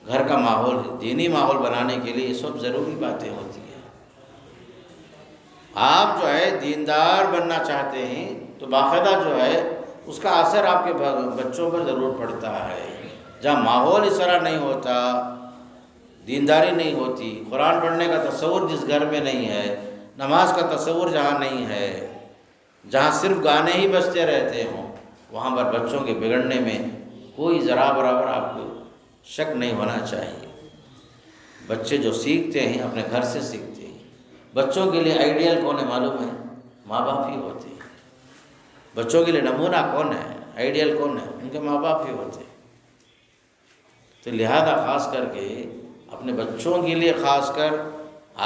گھر کا ماحول، دینی ماحول بنانے کے لیے یہ سب ضروری باتیں ہوتی ہیں۔ آپ جو ہے دیندار بننا چاہتے ہیں تو باقاعدہ جو ہے اس کا اثر آپ کے بچوں پر ضرور پڑتا ہے۔ جہاں ماحول اس طرح نہیں ہوتا، دینداری نہیں ہوتی، قرآن پڑھنے کا تصور جس گھر میں نہیں ہے، نماز کا تصور جہاں نہیں ہے، جہاں صرف گانے ہی بجتے رہتے ہوں، وہاں پر بچوں کے بگڑنے میں کوئی ذرا برابر آپ کو شک نہیں ہونا چاہیے۔ بچے جو سیکھتے ہیں اپنے گھر سے سیکھتے ہیں۔ بچوں کے لیے آئیڈیل کون ہے معلوم ہے؟ ماں باپ ہی ہوتے ہیں۔ بچوں کے لیے نمونہ کون ہے، آئیڈیل کون ہے؟ ان کے ماں باپ ہی ہوتے ہیں۔ تو لہذا خاص کر کے اپنے بچوں کے لیے خاص کر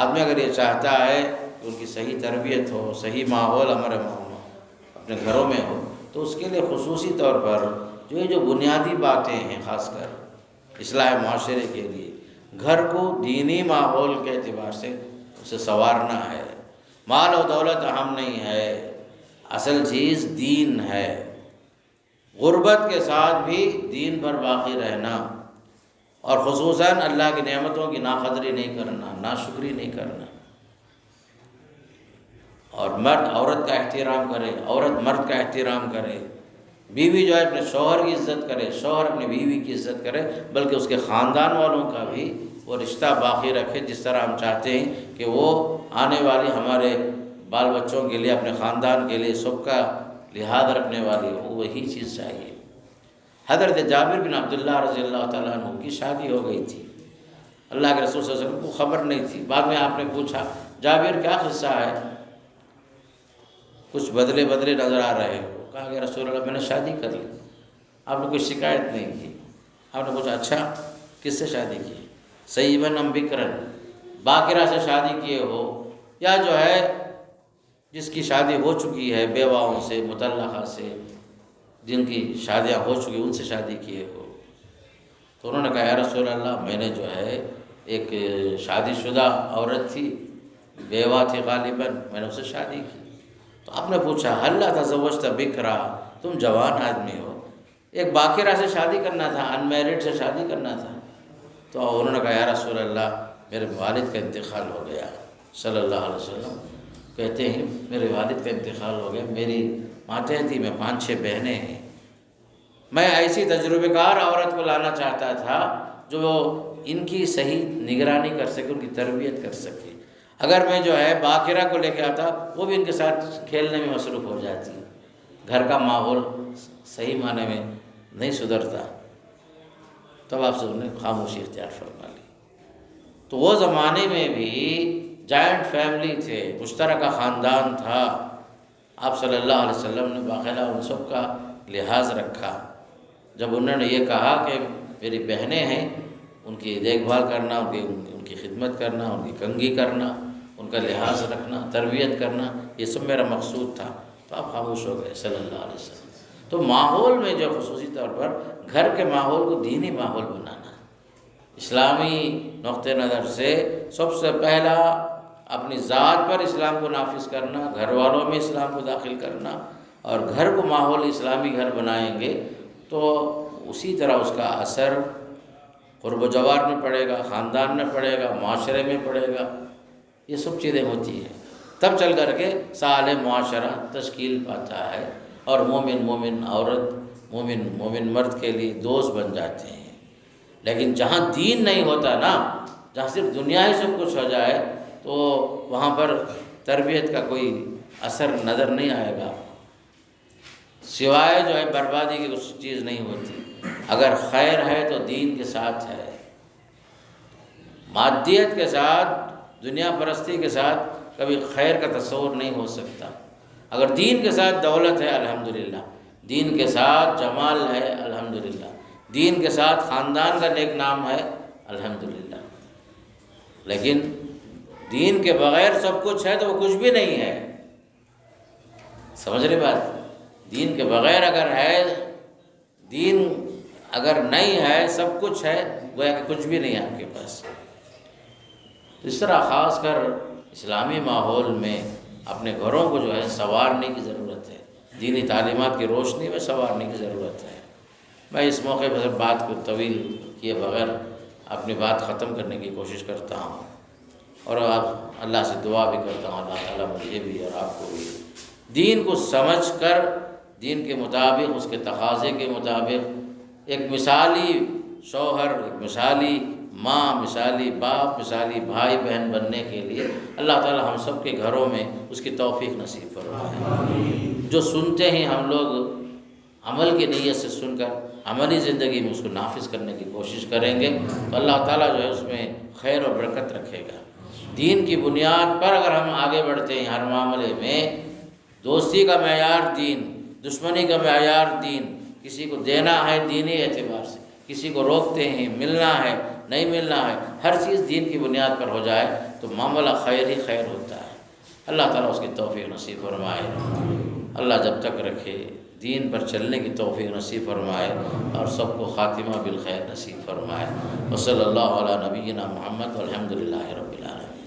آدمی اگر یہ چاہتا ہے کہ ان کی صحیح تربیت ہو، صحیح ماحول ہمارے اپنے گھروں میں ہو، تو اس کے لیے خصوصی طور پر جو بنیادی باتیں ہیں، خاص کر اصلاح معاشرے کے لیے گھر کو دینی ماحول کے اعتبار سے اسے سنوارنا ہے۔ مال و دولت اہم نہیں ہے، اصل چیز دین ہے۔ غربت کے ساتھ بھی دین پر باقی رہنا، اور خصوصاً اللہ کی نعمتوں کی ناقدری نہیں کرنا، ناشکری نہیں کرنا۔ اور مرد عورت کا احترام کرے، عورت مرد کا احترام کرے، بیوی جو ہے اپنے شوہر کی عزت کرے، شوہر اپنی بیوی کی عزت کرے، بلکہ اس کے خاندان والوں کا بھی وہ رشتہ باقی رکھے، جس طرح ہم چاہتے ہیں کہ وہ آنے والی ہمارے بال بچوں کے لیے، اپنے خاندان کے لیے سب کا لحاظ رکھنے والی ہو، وہی چیز چاہیے۔ حضرت جابر بن عبداللہ رضی اللہ تعالیٰ عنہ کی شادی ہو گئی تھی، اللہ کے رسول صلی اللہ علیہ وسلم کو خبر نہیں تھی۔ بعد میں آپ نے پوچھا جابر کیا قصہ ہے، کچھ بدلے بدلے نظر آ رہے ہو؟ کہا کہ رسول اللہ میں نے شادی کر لی۔ آپ نے کوئی شکایت نہیں کی۔ آپ نے پوچھا اچھا کس سے شادی کی؟ سیباً ام بکرن، باقرہ سے شادی کیے ہو یا جو ہے جس کی شادی ہو چکی ہے، بیواؤں سے، مطلقہ سے، جن کی شادیاں ہو چکی ان سے شادی کیے ہو؟ تو انہوں نے کہا یا رسول اللہ میں نے جو ہے ایک شادی شدہ عورت تھی، بیوہ تھی غالباً، میں نے اسے شادی کی۔ تو آپ نے پوچھا حل تزوجت بکرا، تم جوان آدمی ہو، ایک باقرہ سے شادی کرنا تھا، ان میرڈ سے شادی کرنا تھا۔ تو انہوں نے کہا یا رسول اللہ میرے والد کا انتقال ہو گیا، صلی اللہ علیہ وسلم کہتے ہیں میرے والد کا انتقال ہو گیا، میری ماتیں تھی، میں 5-6 بہنیں ہیں، میں ایسی تجربہ کار عورت کو لانا چاہتا تھا جو ان کی صحیح نگرانی کر سکے، ان کی تربیت کر سکے۔ اگر میں جو ہے باقرہ کو لے کے آتا وہ بھی ان کے ساتھ کھیلنے میں مصروف ہو جاتی، گھر کا ماحول صحیح معنی میں نہیں سدھرتا۔ تب آپ سے انہوں نے خاموشی اختیار فرما لی۔ تو وہ زمانے میں بھی جوائنٹ فیملی تھے، مشترکہ خاندان تھا، آپ صلی اللہ علیہ وسلم نے باقاعدہ ان سب کا لحاظ رکھا۔ جب انہوں نے یہ کہا کہ میری بہنیں ہیں، ان کی دیکھ بھال کرنا، ان کی خدمت کرنا، ان کی کنگھی کرنا، ان کا لحاظ رکھنا، تربیت کرنا، یہ سب میرا مقصود تھا، تو آپ خاموش ہو گئے صلی اللہ علیہ وسلم۔ تو ماحول میں جو خصوصی طور پر گھر کے ماحول کو دینی ماحول بنانا، اسلامی نقطہ نظر سے سب سے پہلا اپنی ذات پر اسلام کو نافذ کرنا، گھر والوں میں اسلام کو داخل کرنا، اور گھر کو ماحول اسلامی گھر بنائیں گے تو اسی طرح اس کا اثر قرب و جوار میں پڑے گا، خاندان میں پڑے گا، معاشرے میں پڑے گا، یہ سب چیزیں ہوتی ہیں، تب چل کر کے صالح معاشرہ تشکیل پاتا ہے، اور مومن عورت، مومن مرد کے لیے دوست بن جاتے ہیں۔ لیکن جہاں دین نہیں ہوتا نا، جہاں صرف دنیا ہی سب کچھ ہو جائے، تو وہاں پر تربیت کا کوئی اثر نظر نہیں آئے گا، سوائے جو ہے بربادی کی کچھ چیز نہیں ہوتی۔ اگر خیر ہے تو دین کے ساتھ ہے، مادیت کے ساتھ، دنیا پرستی کے ساتھ کبھی خیر کا تصور نہیں ہو سکتا۔ اگر دین کے ساتھ دولت ہے الحمدللہ، دین کے ساتھ جمال ہے الحمدللہ، دین کے ساتھ خاندان کا نیک نام ہے الحمدللہ، لیکن دین کے بغیر سب کچھ ہے تو وہ کچھ بھی نہیں ہے۔ سمجھ رہے بات؟ دین کے بغیر اگر ہے، دین اگر نہیں ہے، سب کچھ ہے، گویا کہ کچھ بھی نہیں ہے آپ کے پاس۔ اس طرح خاص کر اسلامی ماحول میں اپنے گھروں کو جو ہے سنوارنے کی ضرورت ہے، دینی تعلیمات کی روشنی میں سنوارنے کی ضرورت ہے۔ میں اس موقع پر بات کو طویل کیے بغیر اپنی بات ختم کرنے کی کوشش کرتا ہوں، اور اللہ سے دعا بھی کرتا ہوں اللہ تعالیٰ مجھے بھی اور آپ کو بھی دین کو سمجھ کر، دین کے مطابق، اس کے تقاضے کے مطابق ایک مثالی شوہر، ایک مثالی ماں، مثالی باپ، مثالی بھائی بہن بننے کے لیے اللہ تعالیٰ ہم سب کے گھروں میں اس کی توفیق نصیب فرمائے۔ جو سنتے ہیں ہم لوگ عمل کی نیت سے سن کر عملی زندگی میں اس کو نافذ کرنے کی کوشش کریں گے تو اللہ تعالیٰ جو ہے اس میں خیر و برکت رکھے گا۔ دین کی بنیاد پر اگر ہم آگے بڑھتے ہیں ہر معاملے میں، دوستی کا معیار دین، دشمنی کا معیار دین، کسی کو دینا ہے دینی اعتبار سے، کسی کو روکتے ہیں، ملنا ہے نہیں ملنا ہے، ہر چیز دین کی بنیاد پر ہو جائے تو معاملہ خیر ہی خیر ہوتا ہے۔ اللہ تعالیٰ اس کی توفیق نصیب فرمائے، اللہ جب تک رکھے دین پر چلنے کی توفیق نصیب فرمائے اور سب کو خاتمہ بالخیر نصیب فرمائے۔ وصلی اللہ علی نبینا محمد والحمد للہ رب العالمین۔